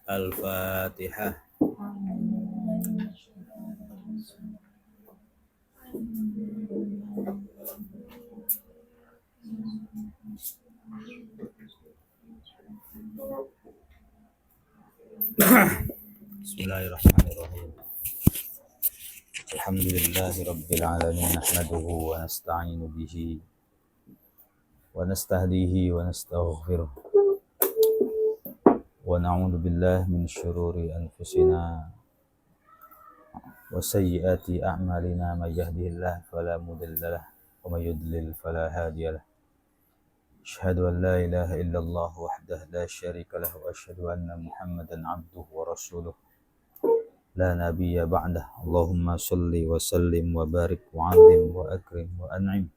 Al-Fatihah. Bismillahirrahmanirrahim. Alhamdulillahi rabbil alamin, nahmaduhu wa nasta'inu bihi wa nastahdihi wa nastaghfiruh wa na'udzu billahi min syururi anfusina wa sayyiati a'malina, may yahdihillahu fala mudilla lahu wa may yudlil fala hadiya lahu. Asyhadu an la ilaha illallah wahdahu la syarika lahu wa asyhadu anna Muhammadan abduhu wa rasuluh la nabiyya ba'dah. Allahumma shalli wa sallim wa barik wa 'azzim wa akrim wa an'im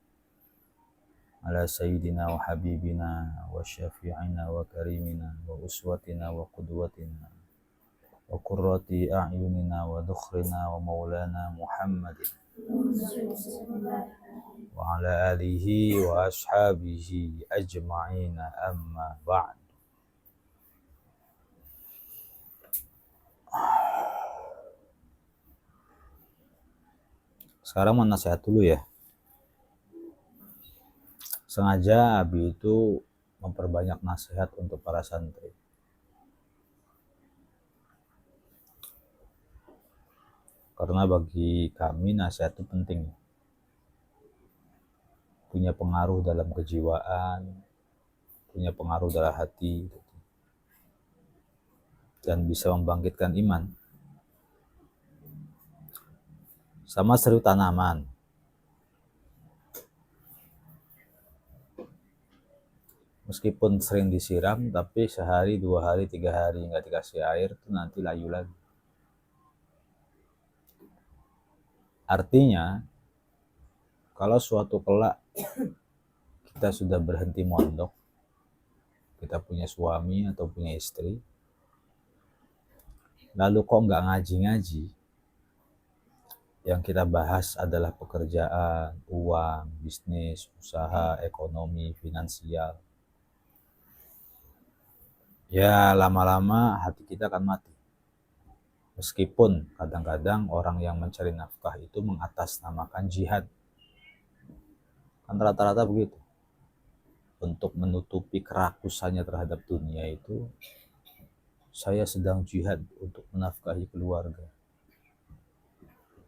ala sayyidina wa habibina wa syafi'ina wa karimina wa uswatina wa qudwatina wa qurrati a'yunina wa dhukhrina wa maulana Muhammadin wa ala alihi wa ashabihi ajma'ina, amma ba'd. Sekarang mau nasihat dulu ya. Sengaja Abi itu memperbanyak nasihat untuk para santri. Karena bagi kami nasihat itu penting. Punya pengaruh dalam kejiwaan, punya pengaruh dalam hati, dan bisa membangkitkan iman. Sama seru tanaman. Meskipun sering disiram, tapi sehari, 2 hari, 3 hari nggak dikasih air, itu nanti layu lagi. Artinya, kalau suatu kelak kita sudah berhenti mondok, kita punya suami atau punya istri, lalu kok nggak ngaji-ngaji, yang kita bahas adalah pekerjaan, uang, bisnis, usaha, ekonomi, finansial, ya lama-lama hati kita akan mati. Meskipun kadang-kadang orang yang mencari nafkah itu mengatasnamakan jihad. Kan rata-rata begitu. Untuk menutupi kerakusannya terhadap dunia itu, saya sedang jihad untuk menafkahi keluarga.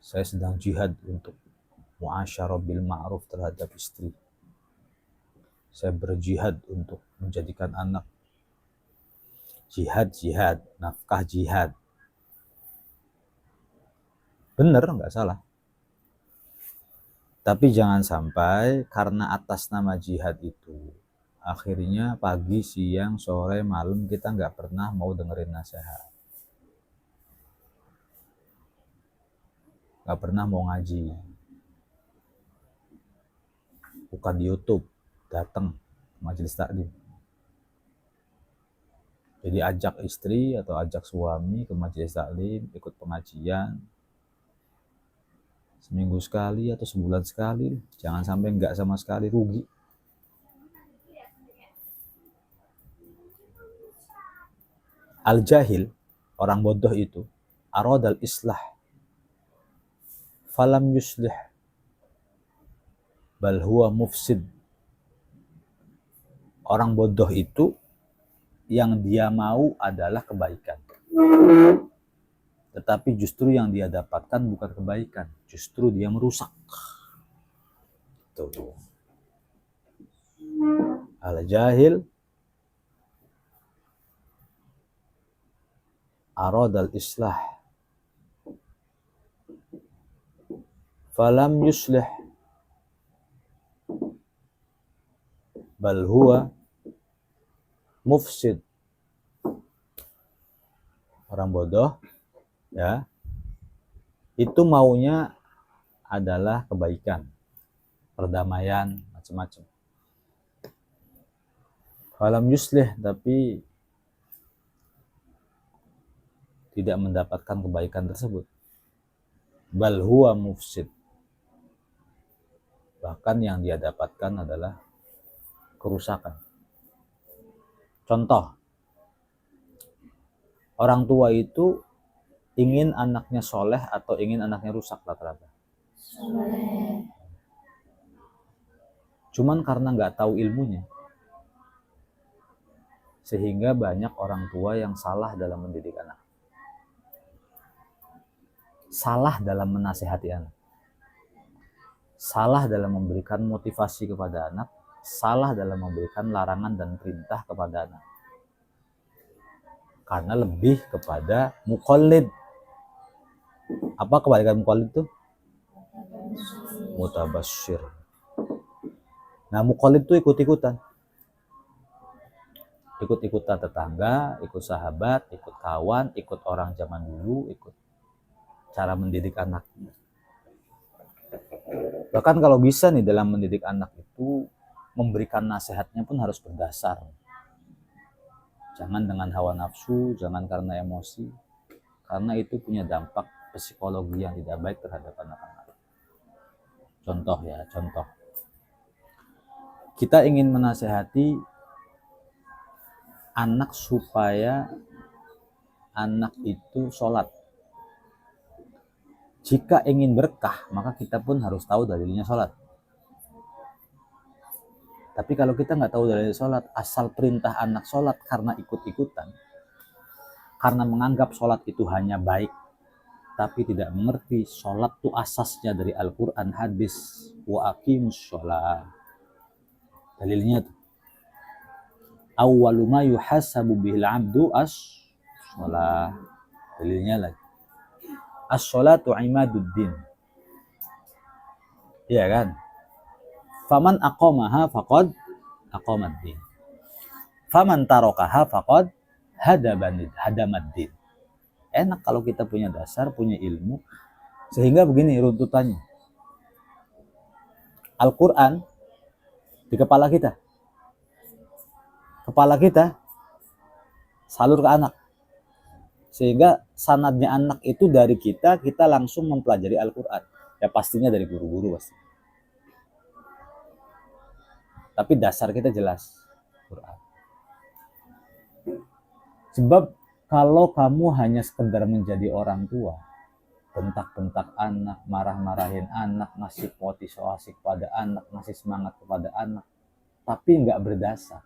Saya sedang jihad untuk muasyarah bil ma'ruf terhadap istri. Saya berjihad untuk menjadikan anak. Jihad, nafkah jihad. Bener, nggak salah. Tapi jangan sampai karena atas nama jihad itu, akhirnya pagi, siang, sore, malam kita nggak pernah mau dengerin nasihat. Nggak pernah mau ngaji. Bukan di YouTube, datang majelis taklim. Jadi ajak istri atau ajak suami ke majelis taklim, ikut pengajian. Seminggu sekali atau sebulan sekali, jangan sampai nggak sama sekali, rugi. Al-jahil, orang bodoh itu, aradal islah falam yuslih bal huwa mufsid. Orang bodoh itu yang dia mau adalah kebaikan, tetapi justru yang dia dapatkan bukan kebaikan, justru dia merusak. Tuh. Al-jahil aradal islah falam yuslih bal huwa mufsid. Orang bodoh ya, itu maunya adalah kebaikan, perdamaian, macam-macam. Falam yuslih, tapi tidak mendapatkan kebaikan tersebut. Bal huwa mufsid, bahkan yang dia dapatkan adalah kerusakan. Contoh, Orang tua itu ingin anaknya soleh atau ingin anaknya rusak rata-rata? Cuman karena nggak tahu ilmunya, sehingga banyak orang tua yang salah dalam mendidik anak. Salah dalam menasehati anak. Salah dalam memberikan motivasi kepada anak. Salah dalam memberikan larangan dan perintah kepada anak. Karena lebih kepada muqallid. Apa kebalikan muqallid itu? Mutabasyir. Nah, muqallid itu ikut-ikutan. Ikut-ikutan tetangga, ikut sahabat, ikut kawan, ikut orang zaman dulu, ikut cara mendidik anak. Bahkan kalau bisa nih dalam mendidik anak itu memberikan nasihatnya pun harus berdasar. Jangan dengan hawa nafsu, jangan karena emosi. Karena itu punya dampak psikologi yang tidak baik terhadap anak-anak. Contoh ya, contoh. Kita ingin menasehati anak supaya anak itu sholat. Jika ingin berkah, maka kita pun harus tahu dalilnya sholat. Tapi kalau kita nggak tahu dalil sholat, asal perintah anak sholat karena ikut-ikutan, karena menganggap sholat itu hanya baik, tapi tidak mengerti sholat itu asasnya dari Al-Quran, hadis, wa aqimus sholat. Dalilnya tuh, awwalu ma yuhasabu bihil abdu as-sholat. Dalilnya lagi, as-sholatu imaduddin. Iya kan? Faman aqamaha faqad aqamaddin. Faman tarakaha faqad hadamaddin. Enak kalau kita punya dasar, punya ilmu. Sehingga begini runtutannya. Al-Quran di kepala kita. Kepala kita salur ke anak. Sehingga sanadnya anak itu dari kita langsung mempelajari Al-Quran. Ya pastinya dari guru-guru pasti. Tapi dasar kita jelas Quran. Sebab kalau kamu hanya sekedar menjadi orang tua, bentak-bentak anak, marah-marahin anak, ngasih motivasi kepada anak, ngasih semangat kepada anak, tapi nggak berdasar,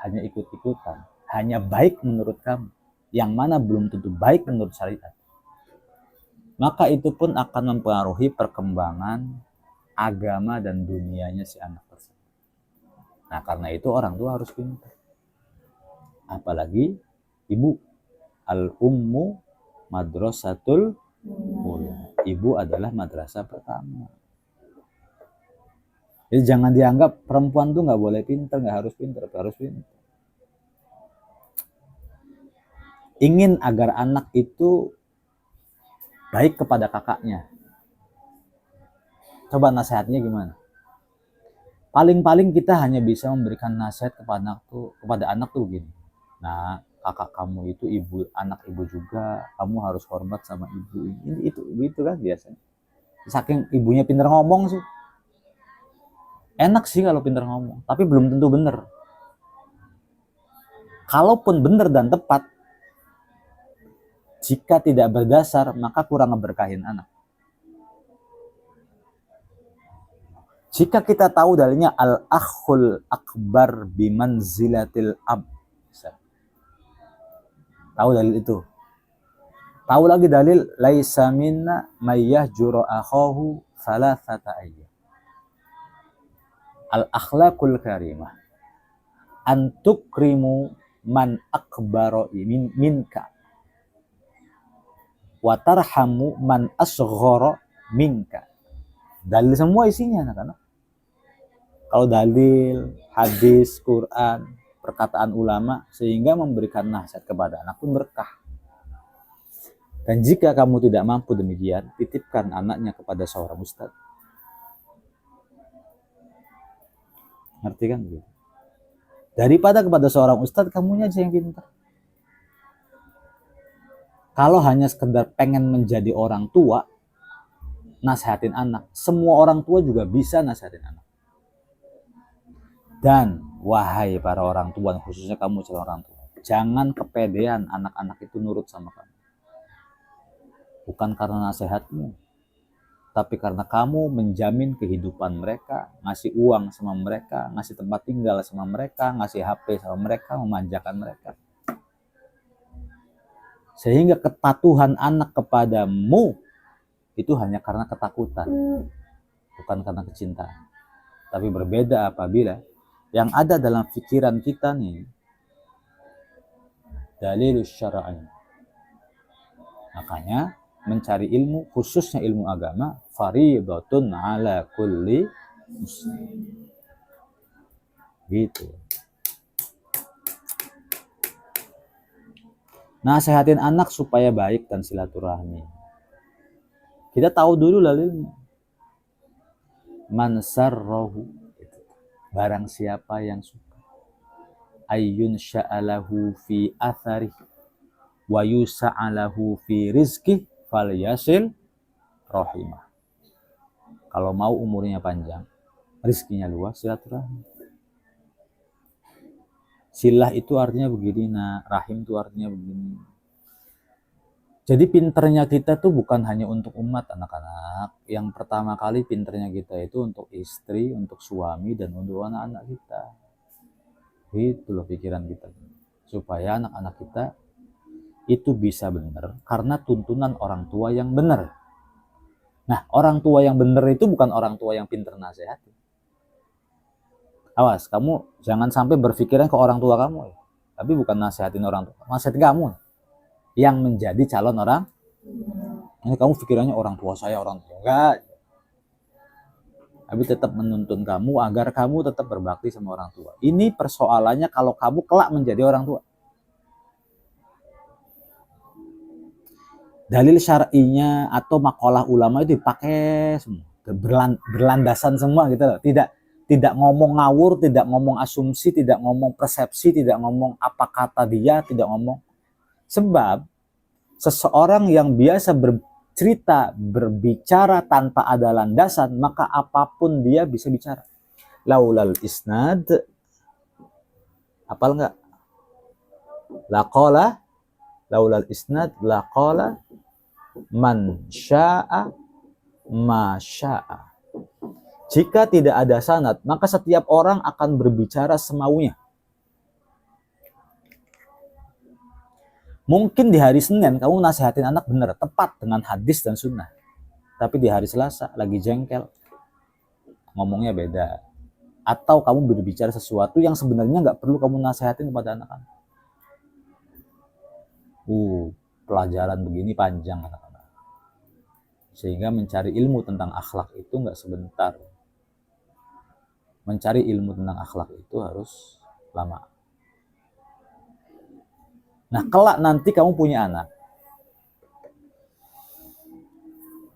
hanya ikut-ikutan, hanya baik menurut kamu, yang mana belum tentu baik menurut syariat, maka itu pun akan mempengaruhi perkembangan agama dan dunianya si anak tersebut. Nah, karena itu orang tua harus pintar. Apalagi ibu. Al-ummu madrasatul ula. Ibu adalah madrasah pertama. Jadi jangan dianggap perempuan tuh nggak boleh pintar, nggak harus pintar, harus pintar. Ingin agar anak itu baik kepada kakaknya. Coba nasihatnya gimana? Paling-paling kita hanya bisa memberikan nasihat kepada anak tuh gini. Nah, kakak kamu itu anak ibu juga, kamu harus hormat sama ibu. Ini itu kan biasanya. Saking ibunya pintar ngomong sih. Enak sih kalau pintar ngomong, tapi belum tentu benar. Kalaupun benar dan tepat, jika tidak berdasar, maka kurang ngeberkahin anak. Jika kita tahu dalilnya al-akhul akbar bimanzilatil ab. Tahu dalil itu. Tahu lagi dalil laisa minna may yahjuru akhahu thalathata ayyam. Al-akhlaqul karimah an tukrimu man akbaro minka wa tarhamu man asghara minka. Dalil semua isinya anak-anak. Kalau dalil, hadis, Quran, perkataan ulama, sehingga memberikan nasihat kepada anak pun berkah. Dan jika kamu tidak mampu demikian, titipkan anaknya kepada seorang ustadz. Ngerti kan? Daripada kepada seorang ustadz, kamunya aja yang pintar. Kalau hanya sekedar pengen menjadi orang tua, nasihatin anak. Semua orang tua juga bisa nasihatin anak. Dan wahai para orang tua, khususnya kamu calon orang tua, Jangan kepedean anak-anak itu nurut sama kamu. Bukan karena nasihatmu, tapi karena kamu menjamin kehidupan mereka, ngasih uang sama mereka, ngasih tempat tinggal sama mereka, ngasih HP sama mereka, memanjakan mereka. Sehingga kepatuhan anak kepadamu itu hanya karena ketakutan, bukan karena kecintaan. Tapi berbeda apabila yang ada dalam pikiran kita nih dalilus syar'i. Makanya mencari ilmu, khususnya ilmu agama, fardhatun ala kulli muslim. Gitu. Nasehatin anak supaya baik dan silaturahmi. Kita tahu dulu dalilnya. Man sarrahu, barang siapa yang suka, ayyun sya'alahu fi athari wa yusa'alahu fi rizki fal yasil rahimah. Kalau mau umurnya panjang, rizkinya luas, silaturahmi. Silah itu artinya begini, rahim itu artinya begini. Jadi pinternya kita tuh bukan hanya untuk umat, anak-anak. Yang pertama kali pinternya kita itu untuk istri, untuk suami, dan untuk anak-anak kita. Itu loh pikiran kita. Supaya anak-anak kita itu bisa benar karena tuntunan orang tua yang benar. Nah, orang tua yang benar itu bukan orang tua yang pinter nasihati. Awas, kamu jangan sampai berpikiran ke orang tua kamu. Tapi bukan nasihatin orang tua, nasihatin kamu yang menjadi calon orang. Ini kamu pikirannya orang tua saya, orang tua. Enggak. Tapi tetap menuntun kamu agar kamu tetap berbakti sama orang tua. Ini persoalannya kalau kamu kelak menjadi orang tua. Dalil syar'inya atau makalah ulama itu dipakai semua. Berlandasan semua gitu loh. Tidak ngomong ngawur, tidak ngomong asumsi, tidak ngomong persepsi, tidak ngomong apa kata dia, tidak ngomong. Sebab seseorang yang biasa berbicara tanpa ada landasan, maka apapun dia bisa bicara. Laulal isnad, apal enggak? Laqala, laulal isnad, laqala man sya'a ma sya'a. Jika tidak ada sanad, maka setiap orang akan berbicara semaunya. Mungkin di hari Senin kamu nasihatin anak benar, tepat dengan hadis dan sunnah. Tapi di hari Selasa lagi jengkel, ngomongnya beda. Atau kamu berbicara sesuatu yang sebenarnya nggak perlu kamu nasihatin kepada anak-anak. Pelajaran begini panjang anak-anak. Sehingga mencari ilmu tentang akhlak itu nggak sebentar. Mencari ilmu tentang akhlak itu harus lama. Nah, kelak nanti kamu punya anak.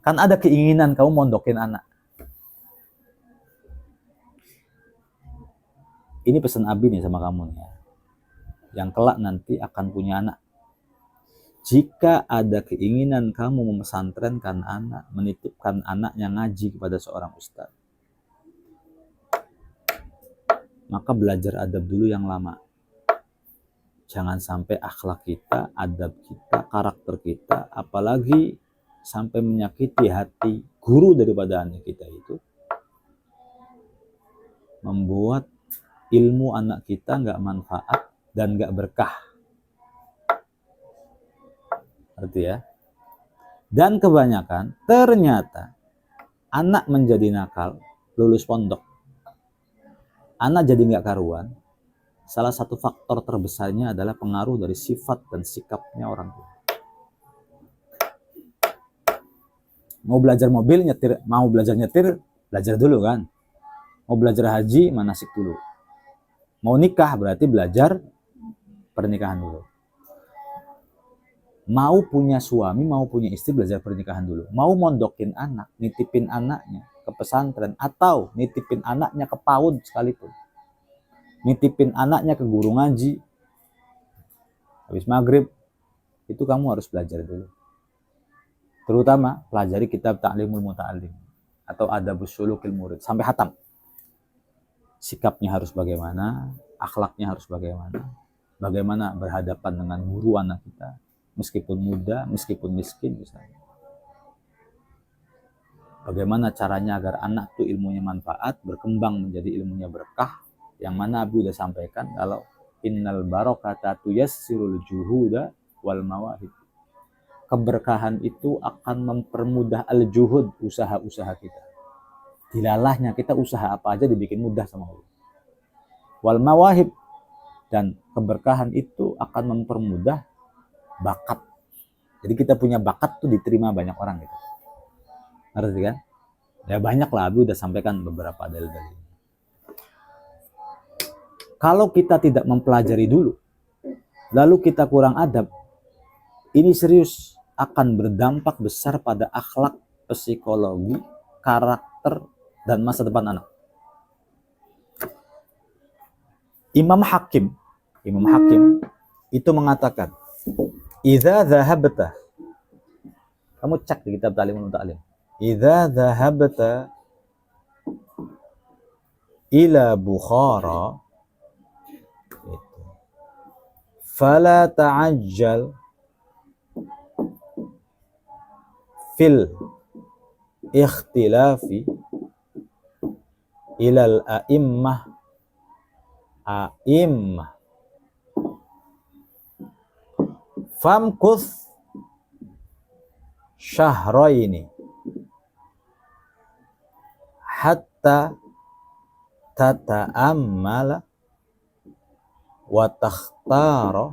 Kan ada keinginan kamu mondokin anak. Ini pesan Abi nih sama kamu nih. Yang kelak nanti akan punya anak. Jika ada keinginan kamu memesantrenkan anak, menitipkan anaknya ngaji kepada seorang ustaz, maka belajar adab dulu yang lama. Jangan sampai akhlak kita, adab kita, karakter kita, apalagi sampai menyakiti hati guru daripada anak kita itu, membuat ilmu anak kita nggak manfaat dan nggak berkah. Arti ya. Dan kebanyakan ternyata anak menjadi nakal, lulus pondok, anak jadi nggak karuan. Salah satu faktor terbesarnya adalah pengaruh dari sifat dan sikapnya orang tua. Mau belajar mobil nyetir, mau belajar nyetir, belajar dulu kan. Mau belajar haji, manasik dulu. Mau nikah berarti belajar pernikahan dulu. Mau punya suami, mau punya istri, belajar pernikahan dulu. Mau mondokin anak, nitipin anaknya ke pesantren atau nitipin anaknya ke PAUD sekalipun, nitipin anaknya ke guru ngaji, habis maghrib, itu kamu harus belajar dulu. Terutama pelajari kitab Ta'limul Muta'allim atau Adabus Sulukil Murid sampai hatam. Sikapnya harus bagaimana, akhlaknya harus bagaimana. Bagaimana berhadapan dengan guru anak kita, meskipun muda, meskipun miskin misalnya. Bagaimana caranya agar anak itu ilmunya manfaat, berkembang menjadi ilmunya berkah. Yang mana Abu udah sampaikan kalau innal barokata tuyassirul juhuda wal mawahib. Keberkahan itu akan mempermudah al-juhud, usaha-usaha kita. Dilalahnya kita usaha apa aja dibikin mudah sama Allah. Wal mawahib, dan keberkahan itu akan mempermudah bakat. Jadi kita punya bakat tuh diterima banyak orang gitu. Ngerti kan? Ya banyak lah, Abu udah sampaikan beberapa dalil-dalil. Kalau kita tidak mempelajari dulu, lalu kita kurang adab, ini serius akan berdampak besar pada akhlak, psikologi, karakter, dan masa depan anak. Imam Hakim itu mengatakan, idza dhahabta, kamu cek di kitab Ta'limul Muta'allim, idza dhahabta ila Bukhara fala ta'ajjal fil ikhtilafi ilal a'immah famkuth syahraini hatta tata'ammala wa takhtara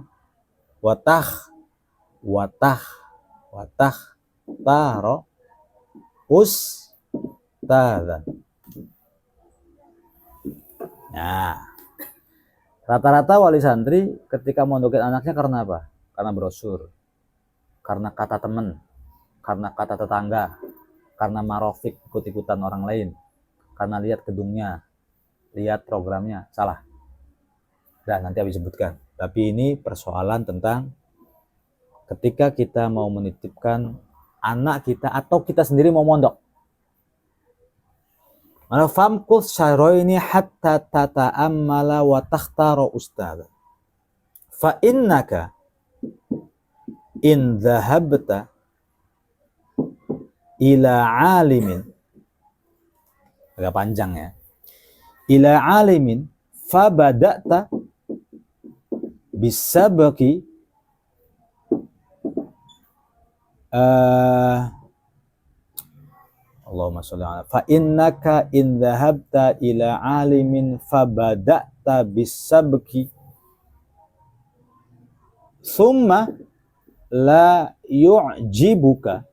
ustadzan. Nah, rata-rata wali santri ketika mondokin anaknya karena apa? Karena brosur, karena kata teman, karena kata tetangga, karena marofik, ikut-ikutan orang lain, karena lihat gedungnya, lihat programnya. Salah. Dan nanti habis sebutkan. Tapi ini persoalan tentang ketika kita mau menitipkan anak kita atau kita sendiri mau mondok. Maka famkul syaraini hatta tata'ammala wa takhtara ustadza. Fa innaka in dhahabta ila alimin, agak panjang ya, ila alimin fa bada'ta bisabqi Allahumma sholli ala fa innaka in dhahabta ila alimin fa bada'ta bisabqi thumma la yu'jibuka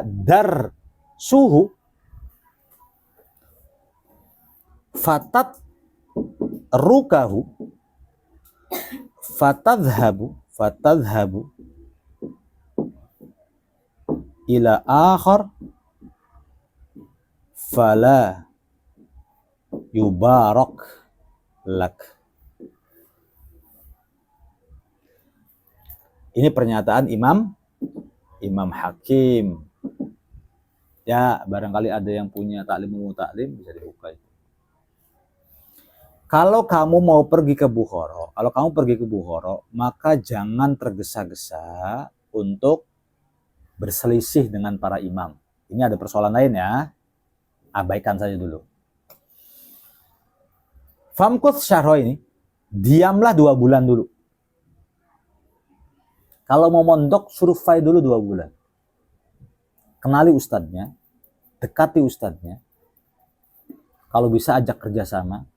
dar suhu fatat rukahu fatadhabu ila akhar fala yubarak lak. Ini pernyataan Imam Hakim. Ya, barangkali ada yang punya Ta'limul Muta'allim bisa dibuka itu. Kalau kamu mau pergi ke Bukhara, maka jangan tergesa-gesa untuk berselisih dengan para imam. Ini ada persoalan lain ya. Abaikan saja dulu. Famkuth syahra ini, diamlah 2 bulan dulu. Kalau mau mondok, survei dulu 2 bulan. Kenali ustadznya, dekati ustadznya. Kalau bisa ajak kerjasama,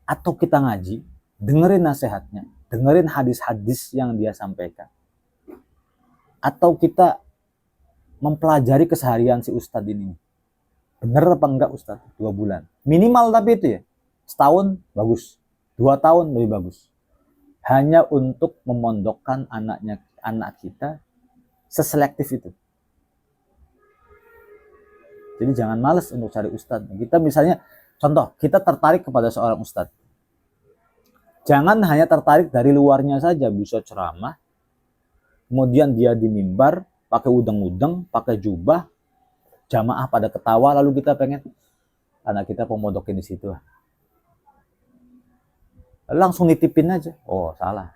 atau kita ngaji, dengerin nasihatnya, dengerin hadis-hadis yang dia sampaikan. Atau kita mempelajari keseharian si ustadz ini. Bener apa enggak ustadz? 2 bulan. Minimal tapi itu ya. Setahun bagus. 2 tahun lebih bagus. Hanya untuk memondokkan anak kita seselektif itu. Jadi jangan malas untuk cari ustadz. Kita misalnya, contoh, kita tertarik kepada seorang ustadz. Jangan hanya tertarik dari luarnya saja, bisa ceramah, kemudian dia di mimbar, pakai udeng-udeng, pakai jubah, jamaah pada ketawa, lalu kita pengen anak kita pemondokin di situ. langsung nitipin aja. Oh, salah.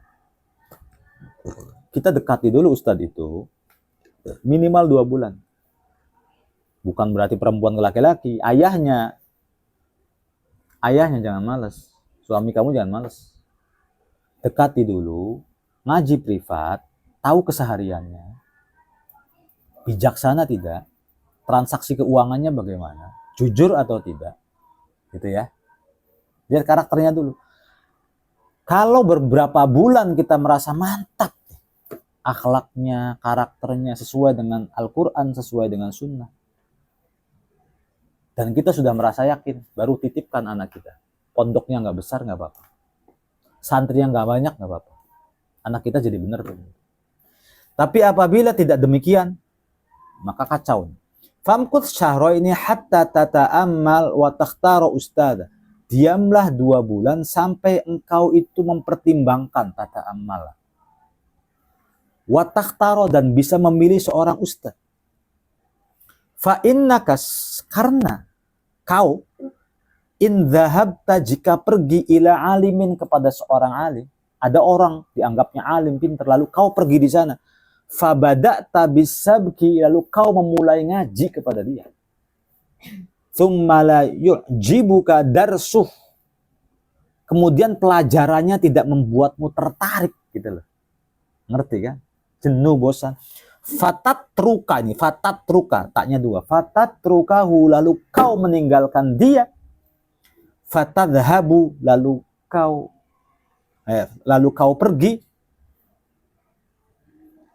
Kita dekati dulu ustadz itu minimal 2 bulan. Bukan berarti perempuan ke laki-laki. Ayahnya jangan malas. Suami kamu jangan malas. Dekati dulu, ngaji privat, tahu kesehariannya. Bijaksana tidak? Transaksi keuangannya bagaimana? Jujur atau tidak? Gitu ya. Lihat karakternya dulu. Kalau beberapa bulan kita merasa mantap, akhlaknya, karakternya sesuai dengan Al-Quran, sesuai dengan Sunnah, dan kita sudah merasa yakin, baru titipkan anak kita. Pondoknya nggak besar nggak apa-apa, santrinya nggak banyak nggak apa-apa, anak kita jadi benar tuh. Tapi apabila tidak demikian, maka kacau. Famkut syahro ini hatta tata'ammal wa takhtaro ustada. Diamlah 2 bulan sampai engkau itu mempertimbangkan tata'ammal. Wa takhtaro, dan bisa memilih seorang ustaz. Fa innaka, karena kau, in dhahabta, jika pergi ila alimin, kepada seorang alim, ada orang dianggapnya alim pintar, lalu kau pergi di sana, fa bada'ta bisabki, lalu kau memulai ngaji kepada dia, thumma la yu'jibuka darsuh, kemudian pelajarannya tidak membuatmu tertarik gitu loh. Ngerti kan? Jenuh, bosan. Fatatruka, ini fatatruka, taknya 2. Fatatrukahu, lalu kau meninggalkan dia. Fatadhabu, lalu kau pergi.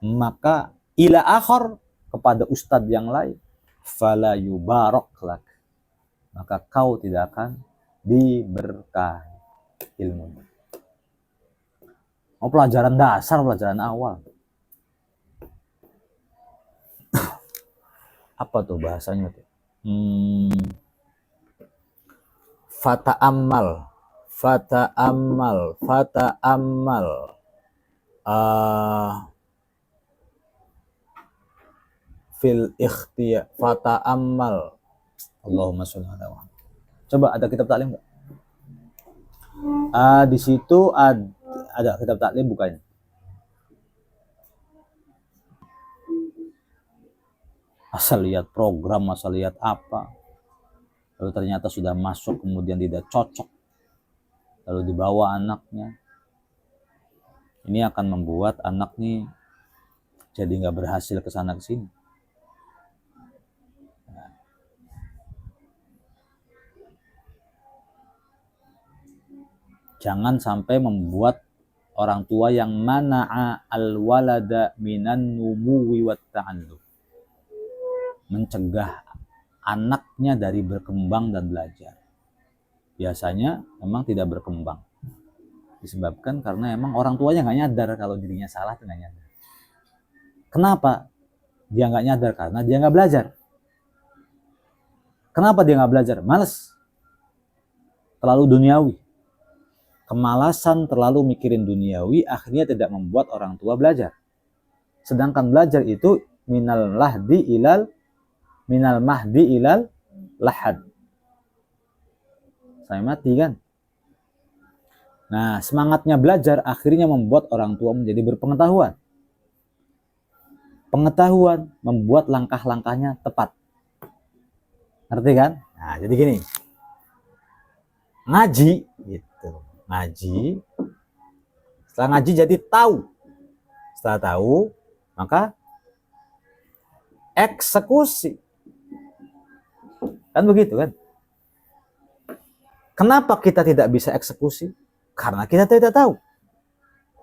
Maka ila akhar, kepada ustadz yang lain. Fala yubarak lak, maka kau tidak akan diberkahi ilmu. Mau pelajaran dasar, pelajaran awal. Apa tuh bahasanya tuh? Fata'ammal. Fil ikhtiyar. Fata'ammal. Allahumma sholli ala Muhammad. Coba ada kitab taklim enggak? Di situ ada kitab taklim, bukannya? Asal lihat program, asal lihat apa, lalu ternyata sudah masuk, kemudian tidak cocok, lalu dibawa anaknya. Ini akan membuat anak nih jadi nggak berhasil ke sana ke sini. Jangan sampai membuat orang tua yang mana'a al-walada minan numuwi wat ta'allum, mencegah anaknya dari berkembang dan belajar. Biasanya memang tidak berkembang, disebabkan karena emang orang tuanya nggak nyadar kalau dirinya salah, itu nggak nyadar. Kenapa dia nggak nyadar? Karena dia nggak belajar. Kenapa dia nggak belajar? Males, terlalu duniawi. Kemalasan, terlalu mikirin duniawi, akhirnya tidak membuat orang tua belajar. Sedangkan belajar itu minal mahdi ilal lahad. Saya mati kan? Nah, semangatnya belajar akhirnya membuat orang tua menjadi berpengetahuan. Pengetahuan membuat langkah-langkahnya tepat. Ngerti kan? Nah, jadi gini. Ngaji gitu. Ngaji. Setelah ngaji jadi tahu. Setelah tahu, maka eksekusi. Kan begitu kan? Kenapa kita tidak bisa eksekusi? Karena kita tidak tahu.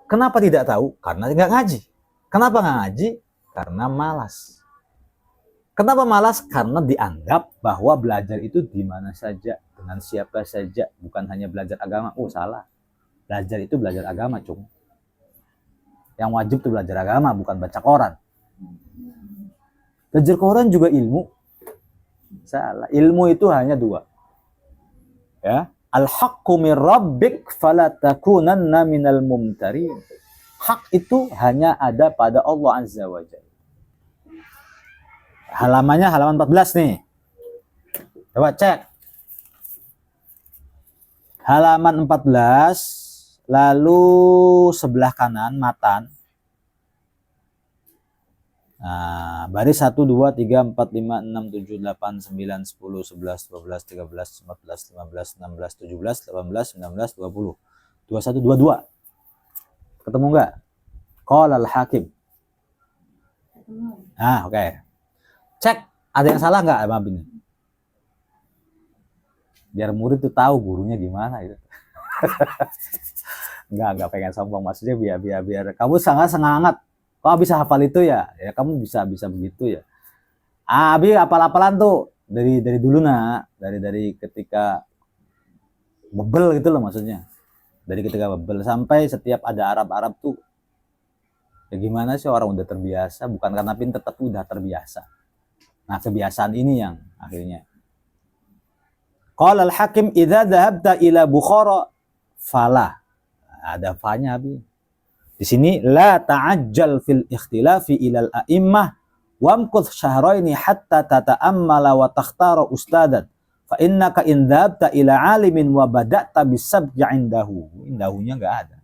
Kenapa tidak tahu? Karena nggak ngaji. Kenapa nggak ngaji? Karena malas. Kenapa malas? Karena dianggap bahwa belajar itu di mana saja, dengan siapa saja, bukan hanya belajar agama. Oh, salah. Belajar itu belajar agama, cung. Yang wajib itu belajar agama, bukan baca koran. Belajar koran juga ilmu. Salah. Ilmu itu hanya 2. Ya, al-haqqu min rabbik fala takunanna minal mumtarin. Hak itu hanya ada pada Allah Azza wa Jalla. Halamannya halaman 14 nih. Coba cek. Halaman 14 lalu sebelah kanan matan. Nah, baris 1, 2, 3, 4, 5, 6, 7, 8, 9, 10, 11, 12, 13, 14, 15, 16, 17, 18, 19, 20. 21, 22. Ketemu nggak? Qala al-Hakim. Nah, oke. Cek, ada yang salah nggak sama ini? Biar murid tuh tahu gurunya gimana gitu. Enggak pengen sombong, maksudnya biar kamu sangat semangat. Kok bisa hafal itu ya? Ya kamu bisa begitu ya. Abi hafal-hafalan tuh dari dulu nak, dari ketika bebel gitu loh maksudnya. Dari ketika bebel sampai setiap ada Arab tuh ya gimana sih orang udah terbiasa, bukan karena pintar tapi udah terbiasa. Nah, kebiasaan ini yang akhirnya. Qala al-Hakim idza dhahabta ila Bukhara fala. Ada fa-nya Abi. Di sini la ta'ajjal fil ikhtilafi ilal a'immah wamkuth syahraini hatta tata'ammala wa takhtara ustadan fa innaka in dhabta ila alimin wa bada'ta bisabqi indahu. Indahunya enggak ada.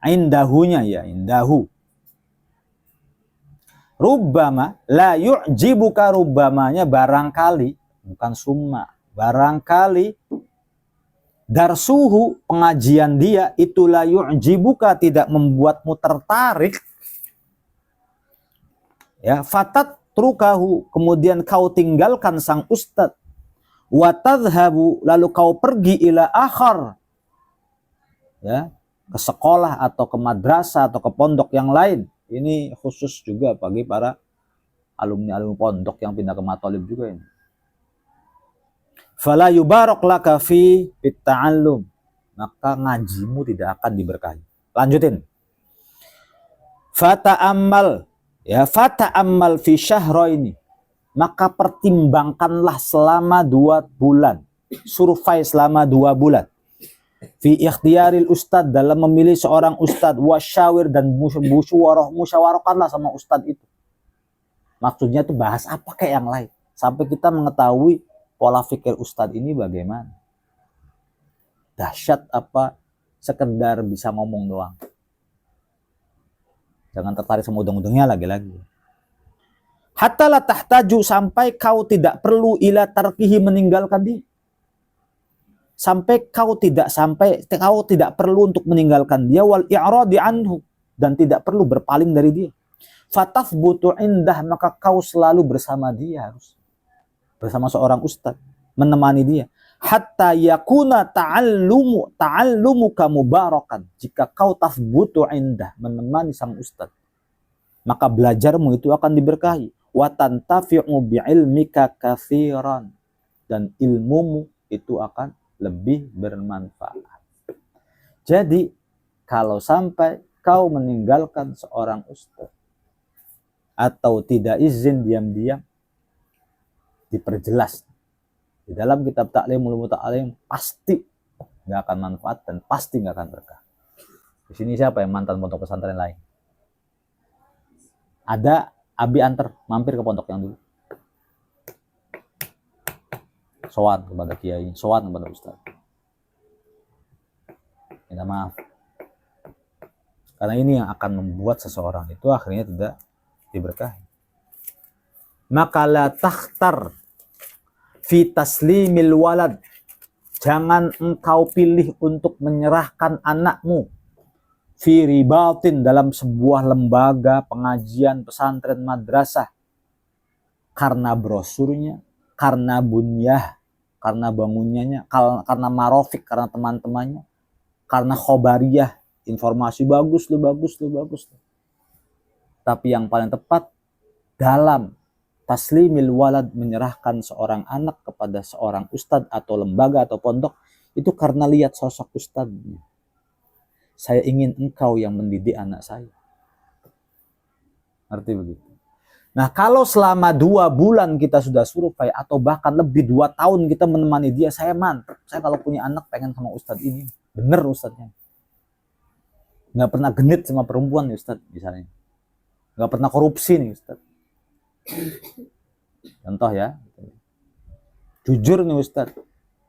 Indahunya ya, indahu. Rubbama la yu'jibuka, rubbamanya barangkali, bukan summa, barangkali darsuhu, pengajian dia, itulah yu'jibuka, tidak membuatmu tertarik. Ya, fatat trukahu, kemudian kau tinggalkan sang ustadz. Wa tadhhabu, lalu kau pergi ila akhar. Ya, ke sekolah atau ke madrasah atau ke pondok yang lain. Ini khusus juga bagi para alumni pondok yang pindah ke Mathalib juga ini. Fala yubarak laka fi ta'allum, maka ngajimu tidak akan diberkahi. Lanjutin. Fata'ammal, ya, fata'ammal fi syahraini, maka pertimbangkanlah selama 2 bulan. Survei selama 2 bulan. Fi ikhtiyaril ustad, dalam memilih seorang ustad, wasyawir, dan musyawarahkanlah sama ustad itu. Maksudnya itu bahas apa kayak yang lain sampai kita mengetahui pola pikir ustadz ini bagaimana. Dahsyat apa sekedar bisa ngomong doang. Jangan tertarik sama udang-udangnya lagi-lagi. Hatta la tahtaju, sampai kau tidak perlu ila tarkihi, meninggalkan dia. Sampai kau tidak perlu untuk meninggalkan dia, wal i'radi anhu, dan tidak perlu berpaling dari dia. Fatafbutu indah, maka kau selalu bersama dia, harus bersama seorang ustadz, menemani dia. Hatta yakuna ta'allumuka mubarakan, jika kau tafbutu indah, menemani sang ustadz, maka belajarmu itu akan diberkahi. Wa tantafi'u bi'ilmika katsiran, dan ilmumu itu akan lebih bermanfaat. Jadi kalau sampai kau meninggalkan seorang ustadz atau tidak izin diam-diam, diperjelas di dalam kitab Ta'lim Ulumut Ta'lim, pasti nggak akan manfaat dan pasti nggak akan berkah. Di sini siapa yang mantan pondok pesantren lain? Ada, Abi antar mampir ke pondok yang dulu. Sowan kepada kiai, sowan kepada ustaz. Minta maaf. Karena ini yang akan membuat seseorang itu akhirnya tidak diberkahi. Maka la takhtar fi taslimil walad, jangan engkau pilih untuk menyerahkan anakmu fi ribatin, dalam sebuah lembaga pengajian, pesantren, madrasah, karena brosurnya, karena bunyah, karena bangunannya, karena marofik, karena teman-temannya, karena khobariyah, informasi bagus. Tapi yang paling tepat dalam taslimil walad, menyerahkan seorang anak kepada seorang ustadz atau lembaga atau pondok, itu karena lihat sosok ustadznya. Saya ingin engkau yang mendidik anak saya. Ngerti begitu? Nah, kalau selama 2 bulan kita sudah survei atau bahkan lebih 2 tahun kita menemani dia, saya mantap. Saya kalau punya anak pengen sama ustadz ini. Bener ustadznya. Nggak pernah genit sama perempuan nih ustadz misalnya. Nggak pernah korupsi nih ustadz. Contoh ya. Jujur nih ustadz.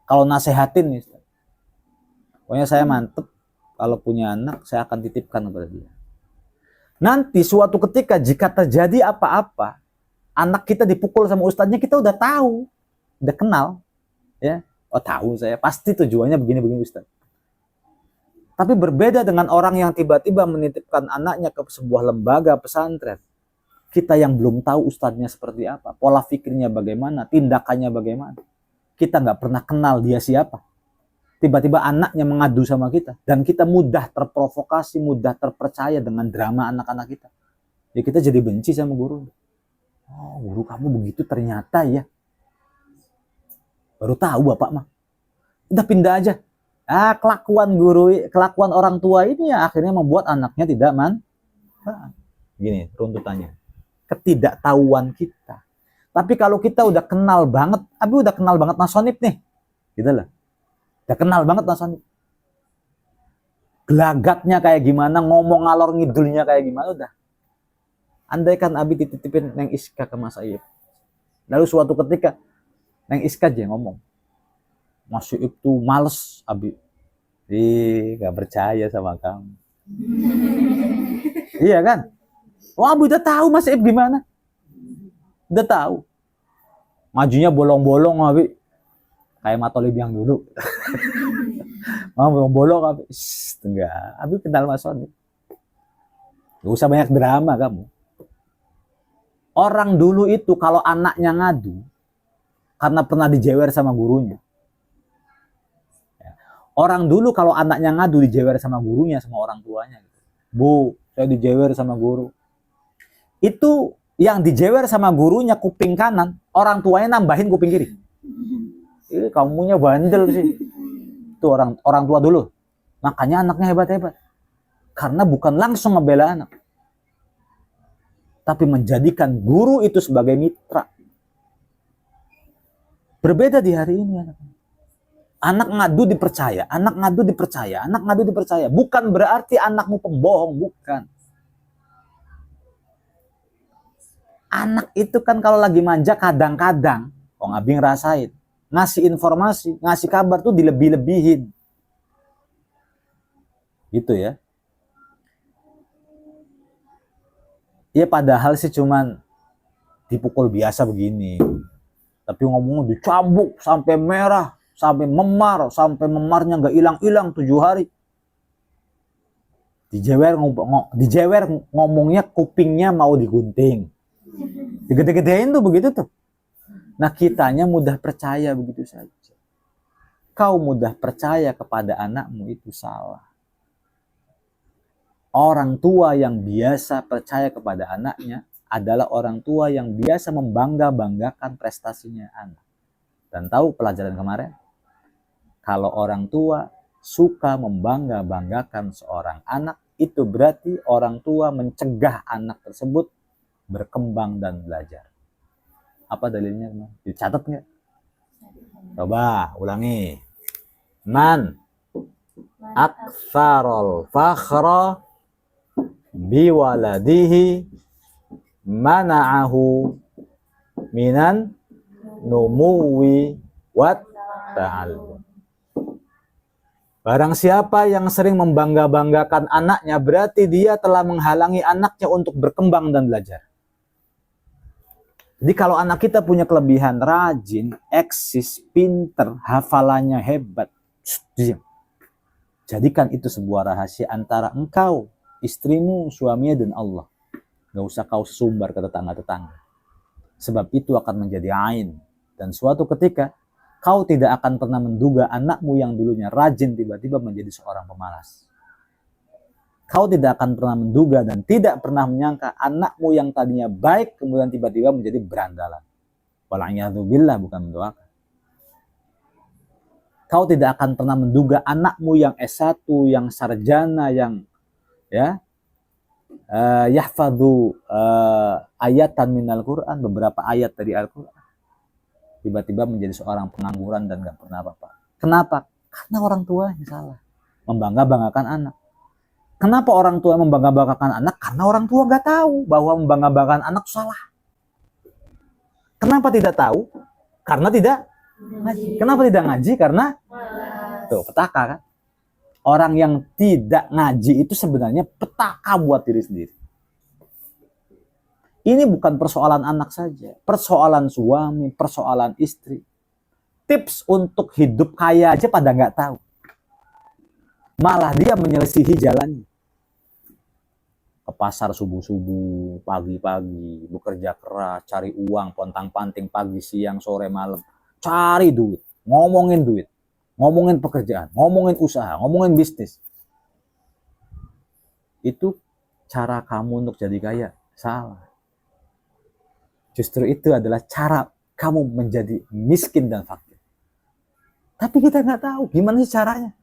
Kalau nasehatin nih ustadz. Pokoknya saya mantep, kalau punya anak saya akan titipkan kepada dia. Nanti suatu ketika jika terjadi apa-apa, anak kita dipukul sama ustadznya, kita udah tahu, udah kenal, ya. Oh tahu saya, pasti tujuannya begini-begini ustadz. Tapi berbeda dengan orang yang tiba-tiba menitipkan anaknya ke sebuah lembaga pesantren. Kita yang belum tahu ustadznya seperti apa, pola pikirnya bagaimana, tindakannya bagaimana. Kita nggak pernah kenal dia siapa. Tiba-tiba anaknya mengadu sama kita. Dan kita mudah terprovokasi, mudah terpercaya dengan drama anak-anak kita. Ya kita jadi benci sama guru. Oh guru kamu begitu ternyata ya. Baru tahu bapak mah. Udah pindah aja. Kelakuan guru, kelakuan orang tua ini ya akhirnya membuat anaknya tidak gini runtutannya. Ketidaktahuan kita. Tapi kalau kita udah kenal banget, Abi udah kenal banget Nasonib nih. Gitu loh. Udah kenal banget Nasonib. Gelagatnya kayak gimana, ngomong ngalor ngidulnya kayak gimana udah. Andaikan Abi dititipin Neng Iska ke Mas Ayub. Lalu suatu ketika Neng Iska aja ngomong. Mas Ayub tuh males Abi. Gak percaya sama kamu. Iya kan? Wah, Abi udah tahu Mas Ayub gimana. Udah tahu. Majunya bolong-bolong Abi. Kayak Matolib yang dulu. Mau bolong-bolong Abi. Enggak. Abi kenal Mas Ayub. Gak usah banyak drama kamu. Orang dulu itu kalau anaknya ngadu karena pernah dijewer sama gurunya. Orang dulu kalau anaknya ngadu dijewer sama gurunya, sama orang tuanya. Bu, saya dijewer sama guru. Itu yang dijewer sama gurunya kuping kanan, orang tuanya nambahin kuping kiri. Kamunya bandel sih. Itu orang tua dulu. Makanya anaknya hebat-hebat. Karena bukan langsung ngebela anak. Tapi menjadikan guru itu sebagai mitra. Berbeda di hari ini anak-anak. Anak ngadu dipercaya, anak ngadu dipercaya, anak ngadu dipercaya. Bukan berarti anakmu pembohong, bukan. Anak itu kan kalau lagi manja kadang-kadang, Abi ngerasain, ngasih informasi, ngasih kabar tuh dilebih-lebihin. Gitu ya. Ya padahal sih cuman dipukul biasa begini. Tapi ngomongnya dicambuk sampai merah. Sampai memar, sampai memarnya nggak hilang-hilang 7 hari. Dijewer ngomongnya kupingnya mau digunting. Digede-gedein tuh begitu tuh. Nah kitanya mudah percaya begitu saja. Kau mudah percaya kepada anakmu itu salah. Orang tua yang biasa percaya kepada anaknya adalah orang tua yang biasa membangga-banggakan prestasinya anak. Dan tahu pelajaran kemarin? Kalau orang tua suka membangga-banggakan seorang anak, itu berarti orang tua mencegah anak tersebut berkembang dan belajar. Apa dalilnya? Dicatat nggak? Coba ulangi. Man aktsarul fakhra biwaladihi mana'ahu minan numuwi wat ta'allum. Barang siapa yang sering membangga-banggakan anaknya, berarti dia telah menghalangi anaknya untuk berkembang dan belajar. Jadi kalau anak kita punya kelebihan, rajin, eksis, pinter, hafalannya hebat, diam. Jadikan itu sebuah rahasia antara engkau, istrimu, suaminya, dan Allah. Gak usah kau sumbar ke tetangga-tetangga. Sebab itu akan menjadi ain. Dan suatu ketika, kau tidak akan pernah menduga anakmu yang dulunya rajin tiba-tiba menjadi seorang pemalas. Kau tidak akan pernah menduga dan tidak pernah menyangka anakmu yang tadinya baik kemudian tiba-tiba menjadi berandalan. Wala'iyadzubillah, bukan mendoakan. Kau tidak akan pernah menduga anakmu yang S1, yang sarjana, yang yahfadzu ayatan minal Quran, beberapa ayat dari Al-Quran, tiba-tiba menjadi seorang pengangguran dan gak pernah apa-apa. Kenapa? Karena orang tuanya salah. Membangga-banggakan anak. Kenapa orang tua membangga-banggakan anak? Karena orang tua gak tahu bahwa membangga-banggakan anak salah. Kenapa tidak tahu? Karena tidak ngaji. Kenapa tidak ngaji? Karena tuh petaka kan. Orang yang tidak ngaji itu sebenarnya petaka buat diri sendiri. Ini bukan persoalan anak saja, persoalan suami, persoalan istri. Tips untuk hidup kaya aja pada nggak tahu. Malah dia menyelisihi jalannya. Ke pasar subuh-subuh, pagi-pagi, bekerja keras, cari uang, pontang-panting pagi, siang, sore, malam. Cari duit, ngomongin duit, ngomongin pekerjaan, ngomongin usaha, ngomongin bisnis. Itu cara kamu untuk jadi kaya? Salah. Justru itu adalah cara kamu menjadi miskin dan fakir. Tapi kita nggak tahu gimana sih caranya.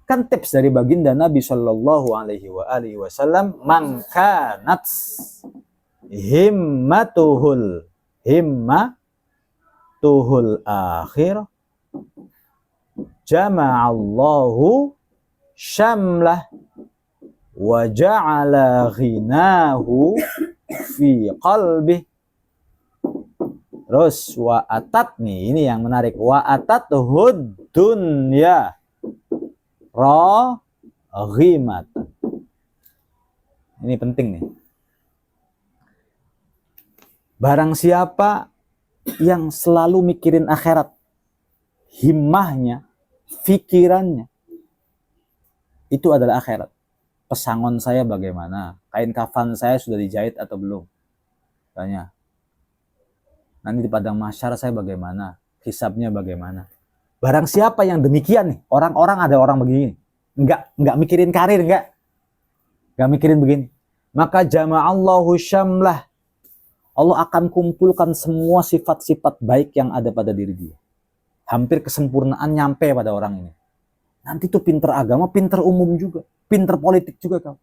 Kan tips dari baginda Nabi Shallallahu Alaihi Wasallam, man kanat himmatuhul akhir jama'allahu syamlah wa ja'ala ghinahu fi qalbih. Terus wa atat nih, ini yang menarik, wa atat hud dunya raghimatan. Ini penting nih. Barang siapa yang selalu mikirin akhirat, himmahnya, pikirannya itu adalah akhirat. Pesangon saya bagaimana? Kain kafan saya sudah dijahit atau belum? Tanya. Nanti di padang mahsyar saya bagaimana? Hisabnya bagaimana? Barang siapa yang demikian nih, orang-orang ada orang begini, enggak mikirin karir, enggak mikirin begini, maka jama'allahu syamlah, Allah akan kumpulkan semua sifat-sifat baik yang ada pada diri dia. Hampir kesempurnaan nyampe pada orang ini. Nanti tuh pinter agama, pinter umum juga, pinter politik juga kau.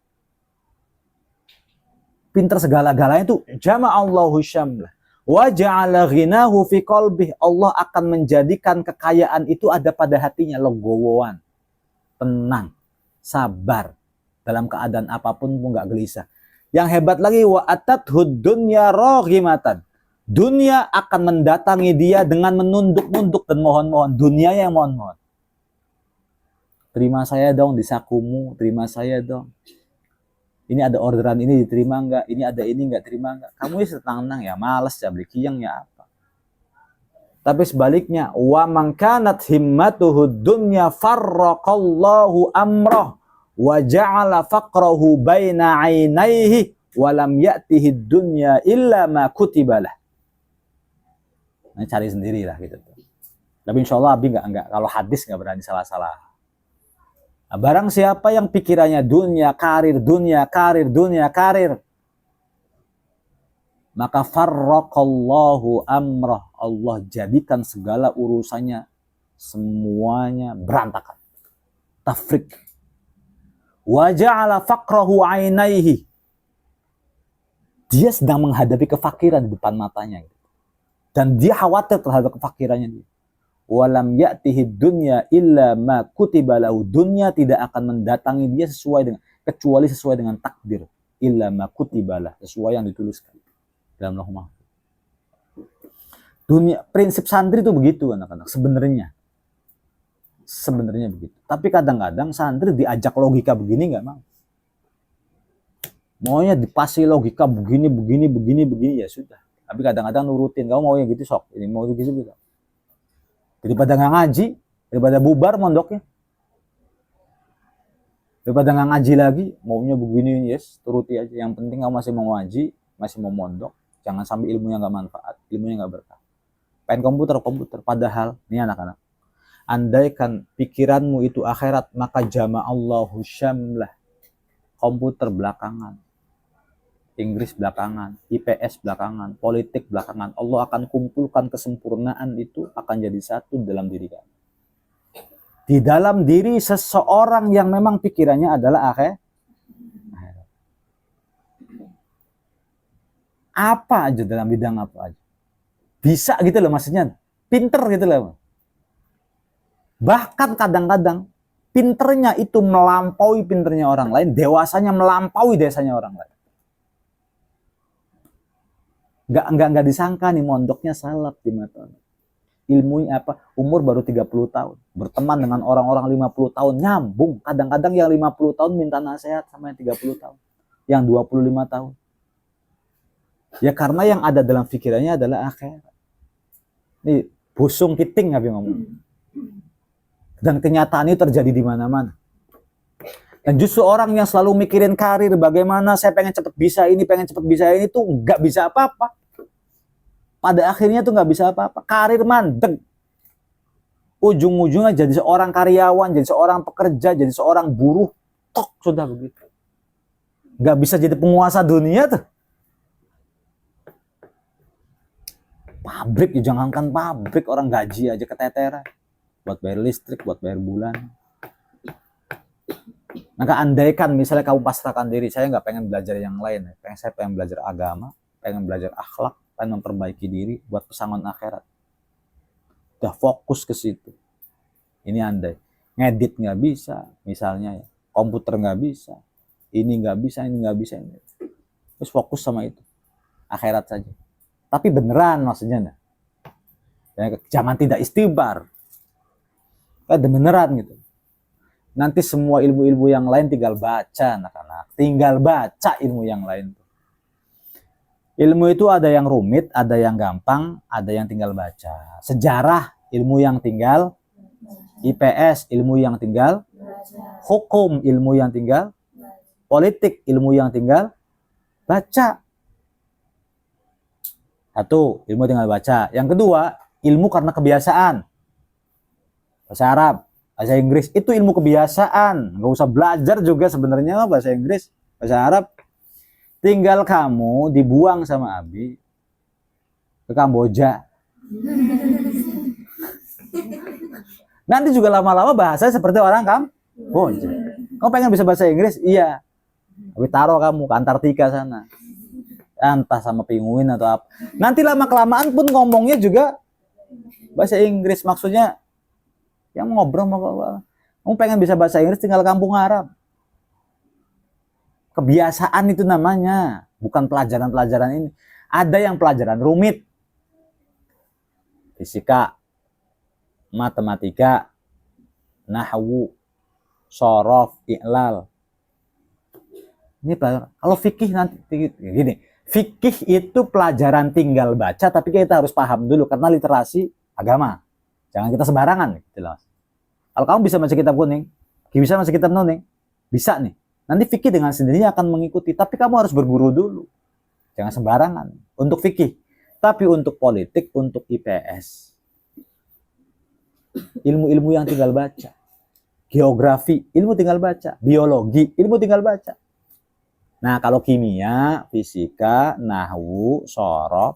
Pinter segala-galanya tuh jama'allahu syamlah. Wa ja'ala ghinahu fi qalbih, Allah akan menjadikan kekayaan itu ada pada hatinya, legowoan, tenang, sabar, dalam keadaan apapun pun nggak gelisah. Yang hebat lagi, wa atathud dunya raghimatan, dunia akan mendatangi dia dengan menunduk-nunduk dan mohon-mohon. Dunia yang mohon-mohon, terima saya dong di sakumu, terima saya dong. Ini ada orderan ini diterima enggak? Ini ada ini enggak terima enggak? Kamu ya tenang ya, malas ya beli kiyang ya apa. Tapi sebaliknya, wa man kanat himmatuhu dunya farraqallahu amrah wa ja'ala faqrahu baina 'ainaihi wa lam ya'tihi dunya illa ma kutibalah. Nah, cari sendirilah gitu. Tapi insyaallah Abi enggak kalau hadis enggak berani salah-salah. Barang siapa yang pikirannya dunia, karir, maka farraqallahu amrah, Allah jadikan segala urusannya semuanya berantakan. Tafrik. Wa ja'ala faqrahu 'ainaihi. Dia sedang menghadapi kefakiran di depan matanya. Dan dia khawatir terhadap kefakirannya dia. Walam ya'tihi dunya illa ma kutiba lahu, dunya tidak akan mendatangi dia kecuali sesuai dengan takdir, illa ma kutiba lah, sesuai yang dituliskan dalam Lauh Mahfuz. Dunia, prinsip santri itu begitu anak-anak, sebenarnya begitu. Tapi kadang-kadang santri diajak logika begini nggak mau. Maunya dipasih logika begini ya sudah. Tapi kadang-kadang nurutin, kamu mau yang gitu sok, ini mau gitu. Daripada nggak ngaji, daripada bubar mondoknya, daripada nggak ngaji lagi, maunya begini, yes, turuti aja. Yang penting kamu masih mau ngaji, masih mau mondok, jangan sampai ilmunya nggak manfaat, ilmunya nggak berkah. Pengen komputer. Padahal, ini anak-anak, andaikan pikiranmu itu akhirat, maka jama'allahu syamlah, komputer belakangan, Inggris belakangan, IPS belakangan, politik belakangan. Allah akan kumpulkan kesempurnaan itu akan jadi satu dalam diri kamu. Di dalam diri seseorang yang memang pikirannya adalah akhirat. Apa aja dalam bidang apa aja. Bisa gitu loh maksudnya. Pinter gitu loh. Bahkan kadang-kadang pinternya itu melampaui pinternya orang lain, dewasanya melampaui dewasanya orang lain. Nggak disangka nih mondoknya salaf di mata. ilmunya umur baru 30 tahun, berteman dengan orang-orang 50 tahun, nyambung. Kadang-kadang yang 50 tahun minta nasihat sama yang 30 tahun, yang 25 tahun. Ya karena yang ada dalam pikirannya adalah akhirat. Ini busung kiting ngabi ngomong. Dan kenyataan itu terjadi di mana-mana. Dan justru orang yang selalu mikirin karir, bagaimana saya pengen cepet bisa ini, pengen cepet bisa ini, tuh nggak bisa apa-apa. Pada akhirnya tuh nggak bisa apa-apa. Karir mandek. Ujung-ujungnya jadi seorang karyawan, jadi seorang pekerja, jadi seorang buruh. Tok, sudah begitu. Nggak bisa jadi penguasa dunia tuh. Pabrik, jangankan pabrik, orang gaji aja keteteran. Buat bayar listrik, buat bayar bulan. Maka andaikan misalnya kamu pasrahkan diri, saya nggak pengen belajar yang lain. Saya pengen belajar agama, pengen belajar akhlak, pengen memperbaiki diri buat pesangon akhirat. Udah fokus ke situ. Ini andai. Ngedit nggak bisa, misalnya ya. Komputer nggak bisa. Ini nggak bisa, ini nggak bisa. Ini. Terus fokus sama itu. Akhirat saja. Tapi beneran maksudnya. Nah. Ya, jangan tidak istighbar. Kayak beneran gitu. Nanti semua ilmu-ilmu yang lain tinggal baca anak-anak. Tinggal baca ilmu yang lain. Ilmu itu ada yang rumit, ada yang gampang, ada yang tinggal baca. Sejarah, ilmu yang tinggal. IPS, ilmu yang tinggal. Hukum, ilmu yang tinggal. Politik, ilmu yang tinggal. Baca. Satu, ilmu tinggal baca. Yang kedua, ilmu karena kebiasaan. Bahasa Arab, bahasa Inggris, itu ilmu kebiasaan. Nggak usah belajar juga sebenarnya bahasa Inggris, bahasa Arab. Tinggal kamu dibuang sama Abi ke Kamboja. Nanti juga lama-lama bahasa seperti orang Kamboja. Kamu pengen bisa bahasa Inggris? Iya. Tapi taruh kamu ke Antartika sana. Entah sama penguin atau apa. Nanti lama-kelamaan pun ngomongnya juga bahasa Inggris. Maksudnya yang ngobrol apa. Kamu pengen bisa bahasa Inggris tinggal kampung Arab. Kebiasaan itu namanya, bukan pelajaran-pelajaran ini. Ada yang pelajaran rumit. Fisika, matematika, nahwu, shorof, i'lal. Ini pelajaran. Kalau fikih nanti gini, fikih itu pelajaran tinggal baca, tapi kita harus paham dulu karena literasi agama. Jangan kita sembarangan. Jelas. Kalau kamu bisa baca kitab kuning, bisa baca kitab kuning, bisa nih. Nanti fikih dengan sendirinya akan mengikuti. Tapi kamu harus berguru dulu. Jangan sembarangan. Untuk fikih. Tapi untuk politik, untuk IPS. Ilmu-ilmu yang tinggal baca. Geografi, ilmu tinggal baca. Biologi, ilmu tinggal baca. Nah, kalau kimia, fisika, nahwu, shorof,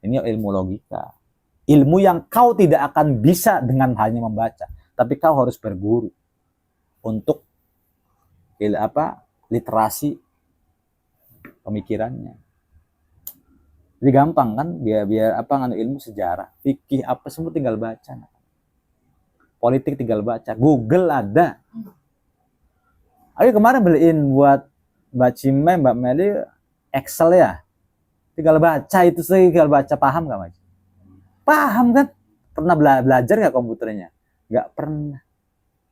ini ilmu logika. Ilmu yang kau tidak akan bisa dengan hanya membaca. Tapi kau harus berguru. Untuk literasi pemikirannya. Jadi gampang kan biar ilmu sejarah, fikih apa semua tinggal baca. Politik tinggal baca, Google ada. Ayo kemarin beliin buat Mbak Cime, Mbak Meli Excel ya. Tinggal baca itu sih, tinggal baca, paham enggak, Mas? Paham kan? Pernah belajar enggak komputernya? Enggak pernah.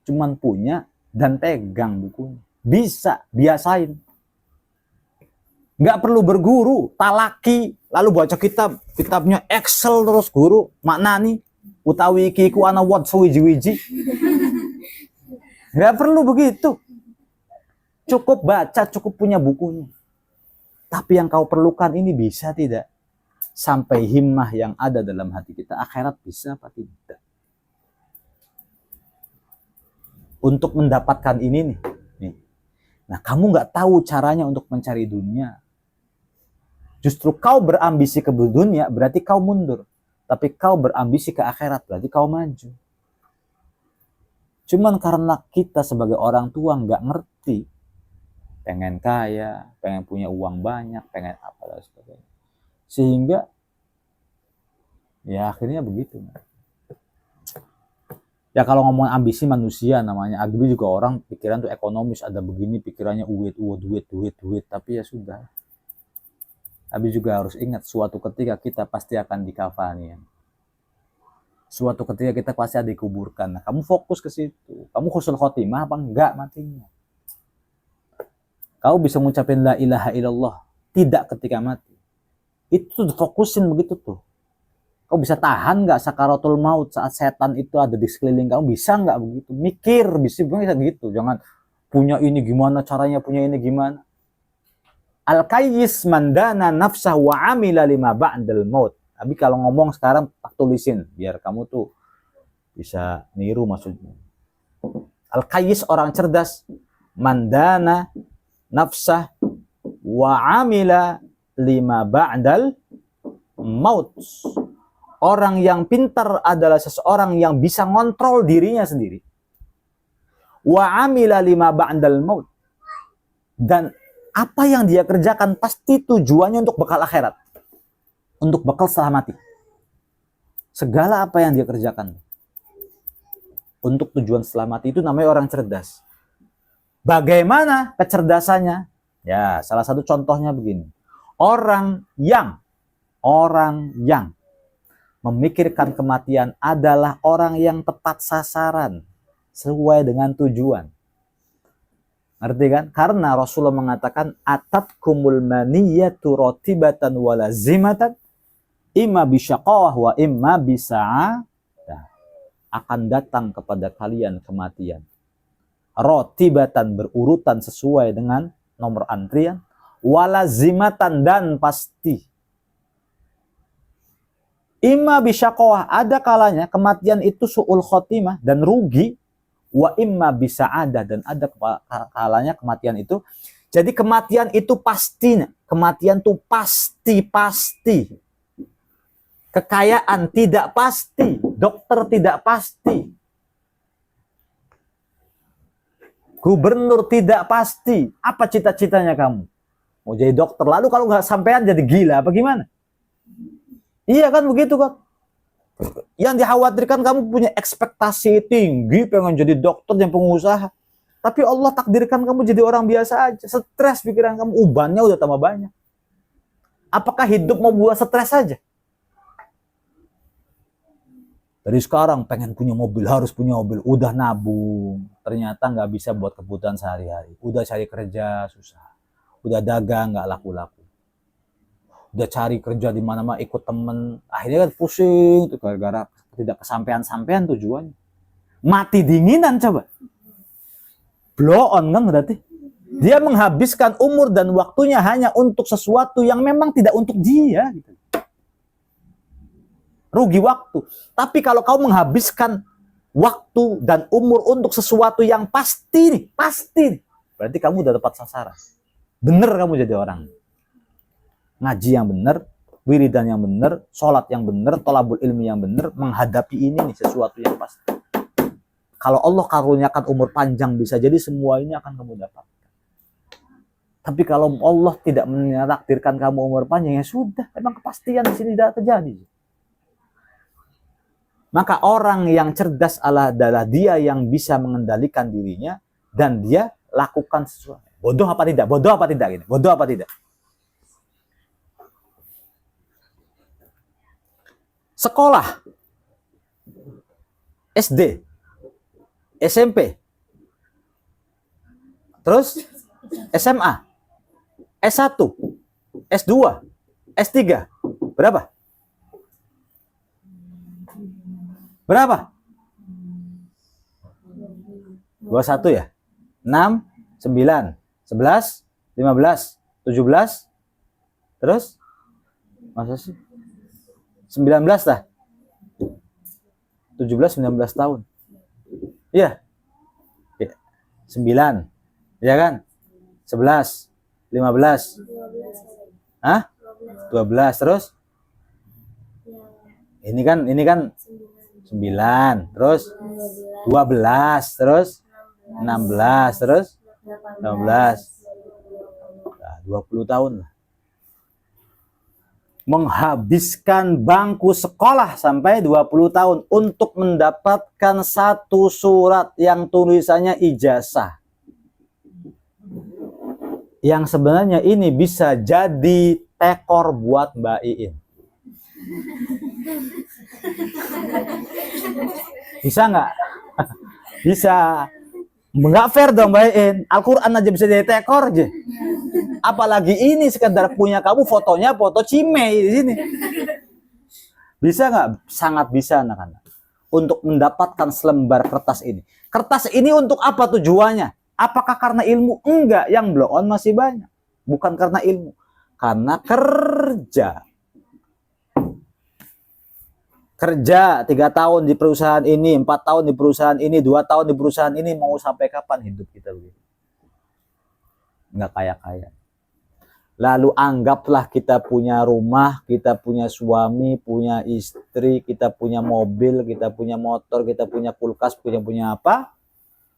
Cuman punya dan pegang bukunya. Bisa, biasain. Nggak perlu berguru, talaki, lalu baca kitabnya Excel terus guru, maknani, utawi kiku ana wat suwiji-wiji. Nggak perlu begitu. Cukup baca, cukup punya bukunya. Tapi yang kau perlukan ini bisa tidak? Sampai himmah yang ada dalam hati kita, akhirat bisa apa tidak? Untuk mendapatkan ini nih. Nah, kamu nggak tahu caranya untuk mencari dunia. Justru kau berambisi ke dunia, berarti kau mundur. Tapi kau berambisi ke akhirat, berarti kau maju. Cuman karena kita sebagai orang tua nggak ngerti. Pengen kaya, pengen punya uang banyak, pengen apa dan sebagainya. Sehingga, ya akhirnya begitu. Ya kalau ngomong ambisi manusia namanya, Agbi juga orang pikiran tuh ekonomis, ada begini pikirannya duit, tapi ya sudah. Abi juga harus ingat suatu ketika kita pasti akan dikafani. Suatu ketika kita pasti ada dikuburkan. Nah, kamu fokus ke situ. Kamu husnul khotimah apa enggak matinya? Kau bisa ngucapin la ilaha illallah tidak ketika mati. Itu fokusin begitu tuh. Kau bisa tahan nggak sakaratul maut saat setan itu ada di sekeliling kamu? Bisa nggak begitu? Mikir, bisa gitu. Jangan punya ini gimana caranya, punya ini gimana. Al-kayyis mandana nafsah wa amila lima ba'dal maut. Tapi kalau ngomong sekarang tak tulisin biar kamu tuh bisa niru maksudnya. Al-kayyis orang cerdas, mandana nafsah wa amila lima ba'dal maut. Orang yang pintar adalah seseorang yang bisa ngontrol dirinya sendiri. Wa amila lima ba'dal maut. Dan apa yang dia kerjakan pasti tujuannya untuk bekal akhirat. Untuk bekal setelah mati. Segala apa yang dia kerjakan untuk tujuan setelah mati itu namanya orang cerdas. Bagaimana kecerdasannya? Ya, salah satu contohnya begini. Orang yang memikirkan kematian adalah orang yang tepat sasaran sesuai dengan tujuan. Ngerti kan? Karena Rasulullah mengatakan atatkumul maniyatu rotibatan walazimatan imma bisyaqawah wa imma bisa'adah. Akan datang kepada kalian kematian. Rotibatan berurutan sesuai dengan nomor antrian, walazimatan dan pasti. Imma bisyaqawah, ada kalanya kematian itu su'ul khotimah dan rugi, wa imma bisa'adah, dan ada kalanya kematian itu jadi kematian itu pasti. Kematian itu pasti. Kekayaan tidak pasti, dokter tidak pasti, gubernur tidak pasti. Apa cita-citanya kamu? Mau jadi dokter, lalu kalau nggak sampean jadi gila apa gimana? Iya kan begitu kan? Yang dikhawatirkan kamu punya ekspektasi tinggi, pengen jadi dokter dan pengusaha. Tapi Allah takdirkan kamu jadi orang biasa aja. Stres pikiran kamu, ubannya udah tambah banyak. Apakah hidup mau buat stres saja? Dari sekarang pengen punya mobil, harus punya mobil. Udah nabung, ternyata nggak bisa buat kebutuhan sehari-hari. Udah cari kerja, susah. Udah dagang, nggak laku-laku. Udah cari kerja di mana-mana, ikut temen. Akhirnya kan pusing, itu gara-gara tidak kesampean-sampean tujuannya. Mati dinginan coba. Blow on kan berarti. Dia menghabiskan umur dan waktunya hanya untuk sesuatu yang memang tidak untuk dia. Gitu. Rugi waktu. Tapi kalau kau menghabiskan waktu dan umur untuk sesuatu yang pasti, berarti kamu udah tepat sasaran. Bener kamu jadi orang. Ngaji yang bener, wiridan yang bener, sholat yang bener, tolabul ilmi yang bener, menghadapi ini nih sesuatu yang pasti. Kalau Allah karuniakan umur panjang, bisa jadi semua ini akan kamu dapatkan. Tapi kalau Allah tidak menakdirkan kamu umur panjang, ya sudah, memang kepastian di sini tidak terjadi. Maka orang yang cerdas adalah dia yang bisa mengendalikan dirinya dan dia lakukan sesuatu. Bodoh apa tidak? Bodoh apa tidak? Gini. Bodoh apa tidak? Sekolah, SD, SMP, terus SMA, S1, S2, S3, berapa? Berapa? 21 ya? 6, 9, 11, 15, 17, terus? Masa sih? 19 lah. 17, 19 tahun. Iya. 9. Ya kan? 11, 15. Hah? 12 terus? Ini kan 9, terus 12, terus 16, terus 16. Nah, 20 tahun lah. Menghabiskan bangku sekolah sampai 20 tahun untuk mendapatkan satu surat yang tulisannya ijazah. Yang sebenarnya ini bisa jadi tekor buat Mbak Iin. Bisa nggak? Bisa. Nggak fair dong, bayin. Al-Quran aja bisa jadi tekor aja. Apalagi ini sekedar punya kamu fotonya foto cimei di sini. Bisa nggak? Sangat bisa, anak-anak. Untuk mendapatkan selembar kertas ini. Kertas ini untuk apa tujuannya? Apakah karena ilmu? Enggak. Yang blow on masih banyak. Bukan karena ilmu. Karena kerja. Kerja 3 tahun di perusahaan ini, 4 tahun di perusahaan ini, 2 tahun di perusahaan ini, mau sampai kapan hidup kita begitu? Nggak kaya-kaya. Lalu anggaplah kita punya rumah, kita punya suami, punya istri, kita punya mobil, kita punya motor, kita punya kulkas, punya apa?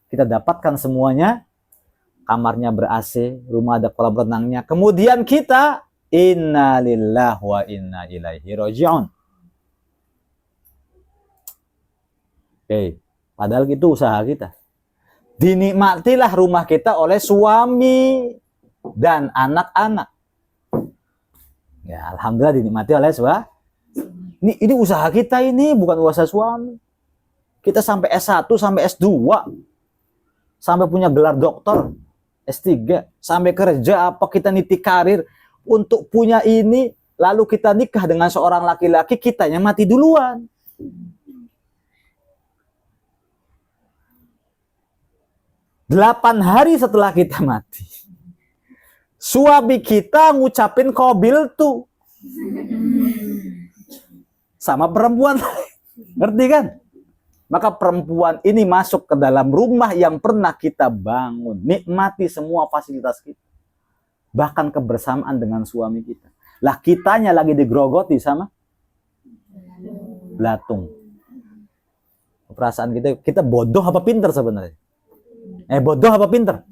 Kita dapatkan semuanya. Kamarnya ber-AC, rumah ada kolam renangnya. Kemudian kita inna lillahi wa inna ilaihi raji'un. Oke, padahal itu usaha kita. Dinikmatilah rumah kita oleh suami dan anak-anak. Ya, alhamdulillah dinikmati oleh suami. Ini usaha kita, ini bukan usaha suami. Kita sampai S1, sampai S2. Sampai punya gelar doktor, S3, sampai kerja apa, kita niti karir untuk punya ini, lalu kita nikah dengan seorang laki-laki, kitanya mati duluan. Delapan hari setelah kita mati, suami kita ngucapin qabil tuh sama perempuan. Ngerti kan? Maka perempuan ini masuk ke dalam rumah yang pernah kita bangun, nikmati semua fasilitas kita, bahkan kebersamaan dengan suami kita. Lah kitanya lagi digrogoti sama belatung. Perasaan kita bodoh apa pinter sebenarnya? Bodoh apa pinter?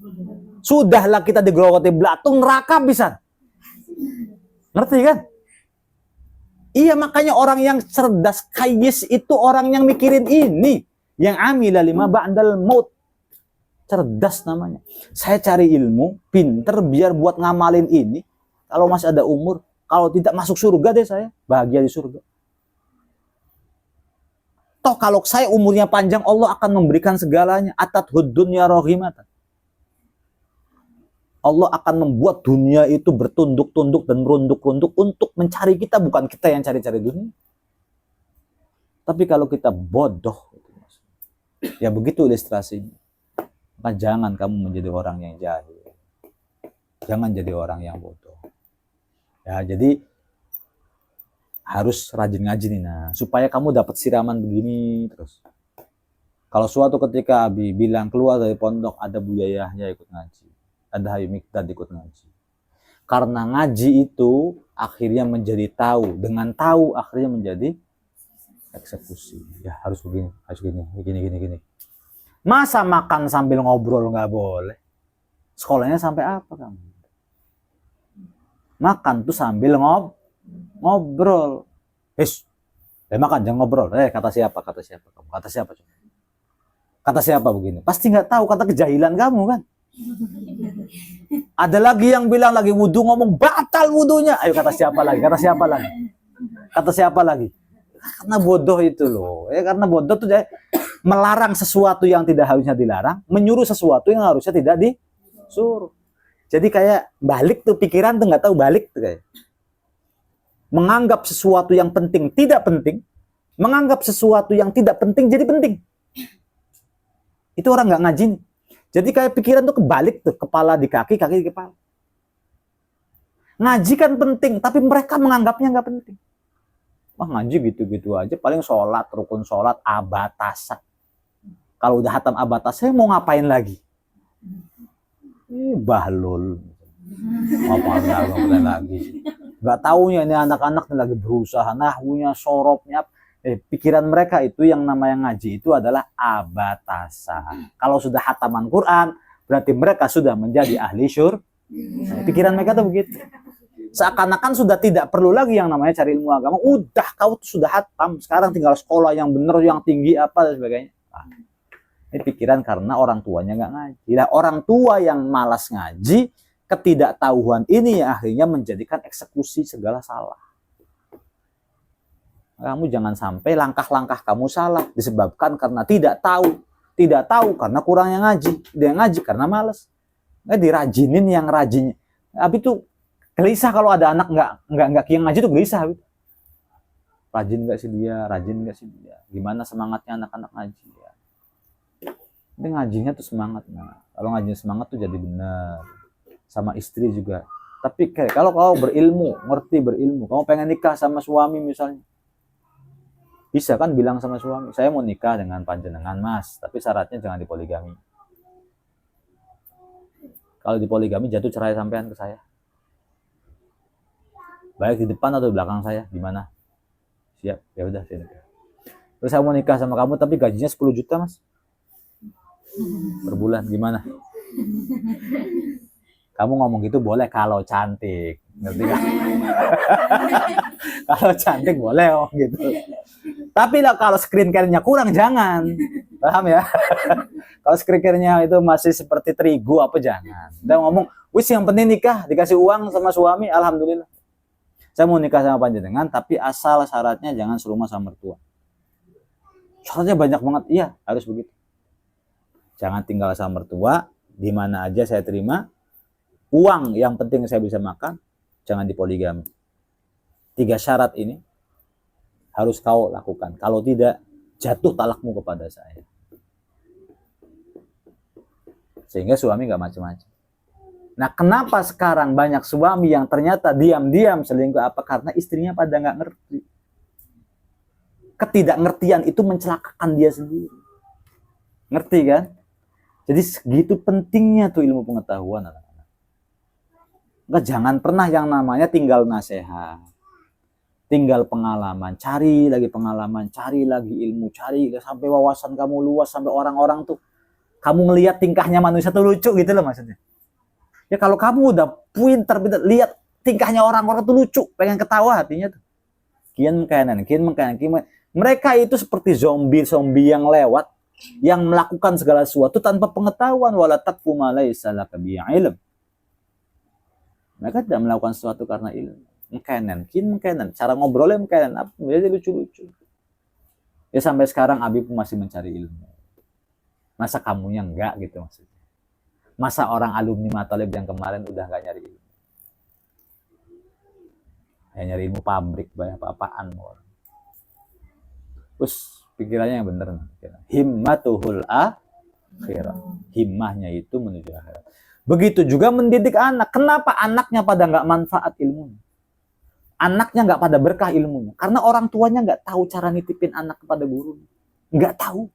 Sudahlah kita digrogoti belatung, neraka bisa. Ngerti kan? Iya, makanya orang yang cerdas, kayis itu orang yang mikirin ini. Yang amila lima ba'dal maut. Cerdas namanya. Saya cari ilmu, pinter biar buat ngamalin ini. Kalau masih ada umur, kalau tidak masuk surga deh saya. Bahagia di surga. Toh kalau saya umurnya panjang, Allah akan memberikan segalanya. Atathud dunya rohimatan. Allah akan membuat dunia itu bertunduk-tunduk dan merunduk-runduk untuk mencari kita, bukan kita yang cari-cari dunia. Tapi kalau kita bodoh, ya begitu ilustrasinya. Maka jangan kamu menjadi orang yang jahil. Jangan jadi orang yang bodoh. Ya, jadi harus rajin ngaji nih, nah, supaya kamu dapat siraman begini terus. Kalau suatu ketika Abi bilang keluar dari pondok, ada Buya Yahya ikut ngaji, ada Habib Mikdad ikut ngaji. Karena ngaji itu akhirnya menjadi tahu, dengan tahu akhirnya menjadi eksekusi. Ya harus begini, gini. Masa makan sambil ngobrol nggak boleh? Sekolahnya sampai apa kamu? Makan tuh sambil ngobrol. Makan jangan ngobrol. Kata siapa kamu? Kata siapa? Kata siapa begini? Pasti nggak tahu, kata kejahilan kamu kan. Ada lagi yang bilang lagi wudhu ngomong batal wudhunya. Ayo kata siapa lagi? Kata siapa lagi? Karena bodoh itu loh. Karena bodoh tuh melarang sesuatu yang tidak harusnya dilarang, menyuruh sesuatu yang harusnya tidak disuruh. Jadi kayak balik tuh pikiran tuh nggak tahu balik tuh kayak. Menganggap sesuatu yang penting tidak penting, menganggap sesuatu yang tidak penting jadi penting. Itu orang nggak ngaji nih. Jadi kayak pikiran tuh kebalik tuh, kepala di kaki, kaki di kepala. Ngaji kan penting, tapi mereka menganggapnya nggak penting. Wah ngaji gitu-gitu aja, paling sholat, rukun sholat, abatasa. Kalau udah hatam abatasa, mau ngapain lagi? Bahlul. Ngapain lagi? Nggak taunya ini anak-anak lagi berusaha, nahwunya, sorobnya. Pikiran mereka itu yang namanya ngaji itu adalah abatasa. Kalau sudah hataman Quran, berarti mereka sudah menjadi ahli syurga. Pikiran mereka tuh begitu. Seakan-akan sudah tidak perlu lagi yang namanya cari ilmu agama. Udah, kau tuh sudah hatam. Sekarang tinggal sekolah yang benar, yang tinggi, apa dan sebagainya. Ini pikiran karena orang tuanya nggak ngaji. Nah, orang tua yang malas ngaji, ketidaktahuan ini yang akhirnya menjadikan eksekusi segala salah. Kamu jangan sampai langkah-langkah kamu salah disebabkan karena tidak tahu. Tidak tahu karena kurangnya ngaji. Dia ngaji karena malas. Dirajinin yang rajin. Habis itu gelisah kalau ada anak nggak yang ngaji tuh gelisah. Rajin nggak sih dia? Rajin nggak sih dia? Gimana semangatnya anak-anak ngaji ya? Ini ngajinya tuh semangat. Nah, kalau ngajinya semangat tuh jadi benar. Sama istri juga. Tapi kalau kau berilmu, ngerti berilmu, kamu pengen nikah sama suami misalnya, bisa kan bilang sama suami, saya mau nikah dengan panjenengan mas, tapi syaratnya jangan dipoligami. Kalau dipoligami jatuh cerai sampean ke saya. Baik di depan atau di belakang saya, gimana? Siap, ya udah saya nikah. Terus saya mau nikah sama kamu tapi gajinya 10 juta mas per bulan, gimana? Kamu ngomong gitu boleh kalau cantik, ngerti gak? Kalau cantik boleh oh gitu. Tapi lah kalau screen care-nya kurang jangan, paham ya? Kalau screen care-nya itu masih seperti terigu apa jangan. Udah ngomong, wis yang penting nikah, dikasih uang sama suami, alhamdulillah. Saya mau nikah sama panjenengan, tapi asal syaratnya jangan serumah sama mertua. Syaratnya banyak banget, iya harus begitu. Jangan tinggal sama mertua, di mana aja saya terima. Uang yang penting saya bisa makan, jangan dipoligami. 3 syarat ini harus kau lakukan. Kalau tidak, jatuh talakmu kepada saya. Sehingga suami gak macam-macam. Nah, kenapa sekarang banyak suami yang ternyata diam-diam selingkuh? Apa? Karena istrinya pada gak ngerti. Ketidakngertian itu mencelakakan dia sendiri. Ngerti kan? Jadi segitu pentingnya tuh ilmu pengetahuan. Enggak, jangan pernah yang namanya tinggal nasihat, tinggal pengalaman, cari lagi pengalaman, cari lagi ilmu, cari sampai wawasan kamu luas, sampai orang-orang tuh kamu ngelihat tingkahnya manusia tuh lucu gitu loh maksudnya. Ya kalau kamu udah pinter lihat tingkahnya orang-orang tuh lucu, pengen ketawa hatinya tuh. Kian mengkanan. Mereka itu seperti zombie yang lewat, yang melakukan segala sesuatu tanpa pengetahuan. Wala taqfu ma laysa laka bihi ilm. Mereka tidak melakukan sesuatu karena ilmu. Mengkanan. Cara ngobrolnya mengkanan. Jadi lucu-lucu. Ya sampai sekarang Abi pun masih mencari ilmu. Masa kamunya enggak gitu maksudnya. Masa orang alumni Matalib yang kemarin udah enggak nyari ilmu. Ya nyari ilmu pabrik, banyak apa-apaan orang. Terus pikirannya yang bener. Himmatuhul akhirah. Himmahnya itu menuju akhirat. Begitu juga mendidik anak. Kenapa anaknya pada nggak manfaat ilmunya? Anaknya nggak pada berkah ilmunya. Karena orang tuanya nggak tahu cara nitipin anak kepada guru. Nggak tahu.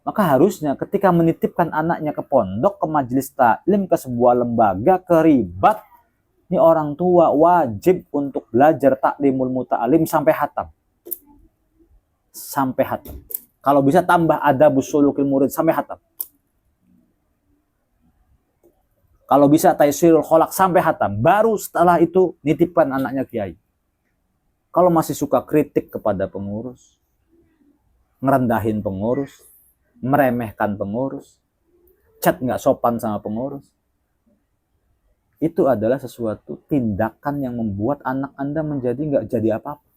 Maka harusnya ketika menitipkan anaknya ke pondok, ke majelis taklim, ke sebuah lembaga, ke ribat, ini orang tua wajib untuk belajar taklimul muta'alim sampai hatam. Sampai hatam. Kalau bisa tambah adabus sulukil murid sampai hatam. Kalau bisa taisirul kholak sampai hatam. Baru setelah itu nitipkan anaknya kiai. Kalau masih suka kritik kepada pengurus, ngerendahin pengurus, meremehkan pengurus, chat nggak sopan sama pengurus, itu adalah sesuatu tindakan yang membuat anak Anda menjadi nggak jadi apa-apa.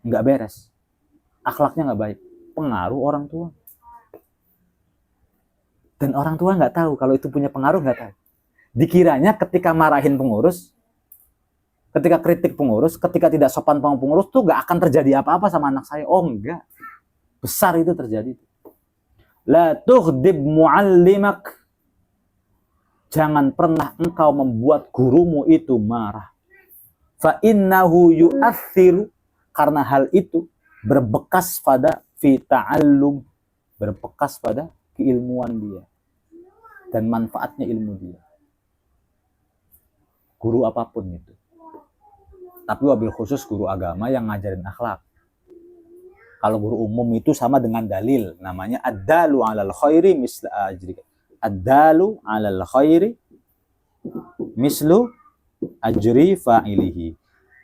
Nggak beres. Akhlaknya nggak baik. Pengaruh orang tua. Dan orang tua nggak tahu kalau itu punya pengaruh, nggak tahu. Dikiranya ketika marahin pengurus, ketika kritik pengurus, ketika tidak sopan pengurus tuh nggak akan terjadi apa-apa sama anak saya. Oh enggak, besar itu terjadi. La tughdib muallimak. Jangan pernah engkau membuat gurumu itu marah. Fa innahu yu'athiru, karena hal itu berbekas pada fi ta'allum, berbekas pada keilmuan dia dan manfaatnya ilmu dia. Guru apapun itu. Tapi wabil khusus guru agama yang ngajarin akhlak. Kalau guru umum itu sama dengan dalil, namanya ad-dalu 'alal khairi misla ajri. Ad-dalu 'alal khairi mislu ajri fa'ilihi.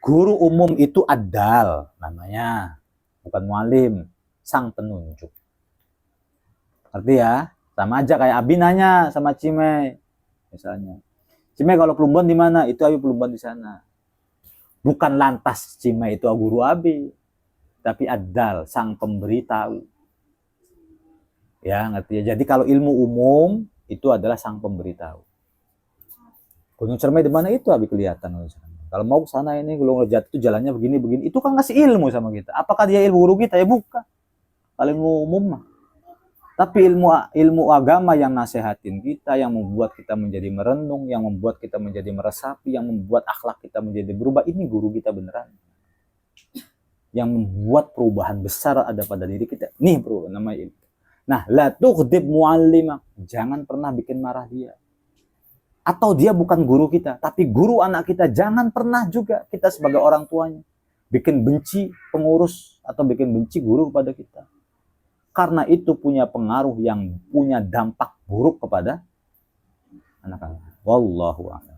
Guru umum itu ad-dal namanya, bukan mualim, sang penunjuk. Arti ya? Sama aja kayak Abi nanya sama Cime misalnya. Cime kalau Plumbon di mana? Itu Abi Plumbon di sana. Bukan lantas cima itu guru abi, tapi adal, sang pemberitahu. Ya, ngerti ya. Jadi kalau ilmu umum itu adalah sang pemberitahu. Gunung Cermai di mana itu abi kelihatan. Kalau mau ke sana ini Gunung Lejat itu jalannya begini, itu kan ngasih ilmu sama kita. Apakah dia ilmu guru kita? Ya bukan. Kalau ilmu umum mah. Tapi ilmu agama yang nasehatin kita, yang membuat kita menjadi merenung, yang membuat kita menjadi meresapi, yang membuat akhlak kita menjadi berubah, ini guru kita beneran. Yang membuat perubahan besar ada pada diri kita. Nih bro, namanya ilmu. Nah, la tughdib muallimah. Jangan pernah bikin marah dia. Atau dia bukan guru kita, tapi guru anak kita. Jangan pernah juga kita sebagai orang tuanya bikin benci pengurus atau bikin benci guru kepada kita. Karena itu punya pengaruh yang punya dampak buruk kepada anak-anak. Wallahu a'lam.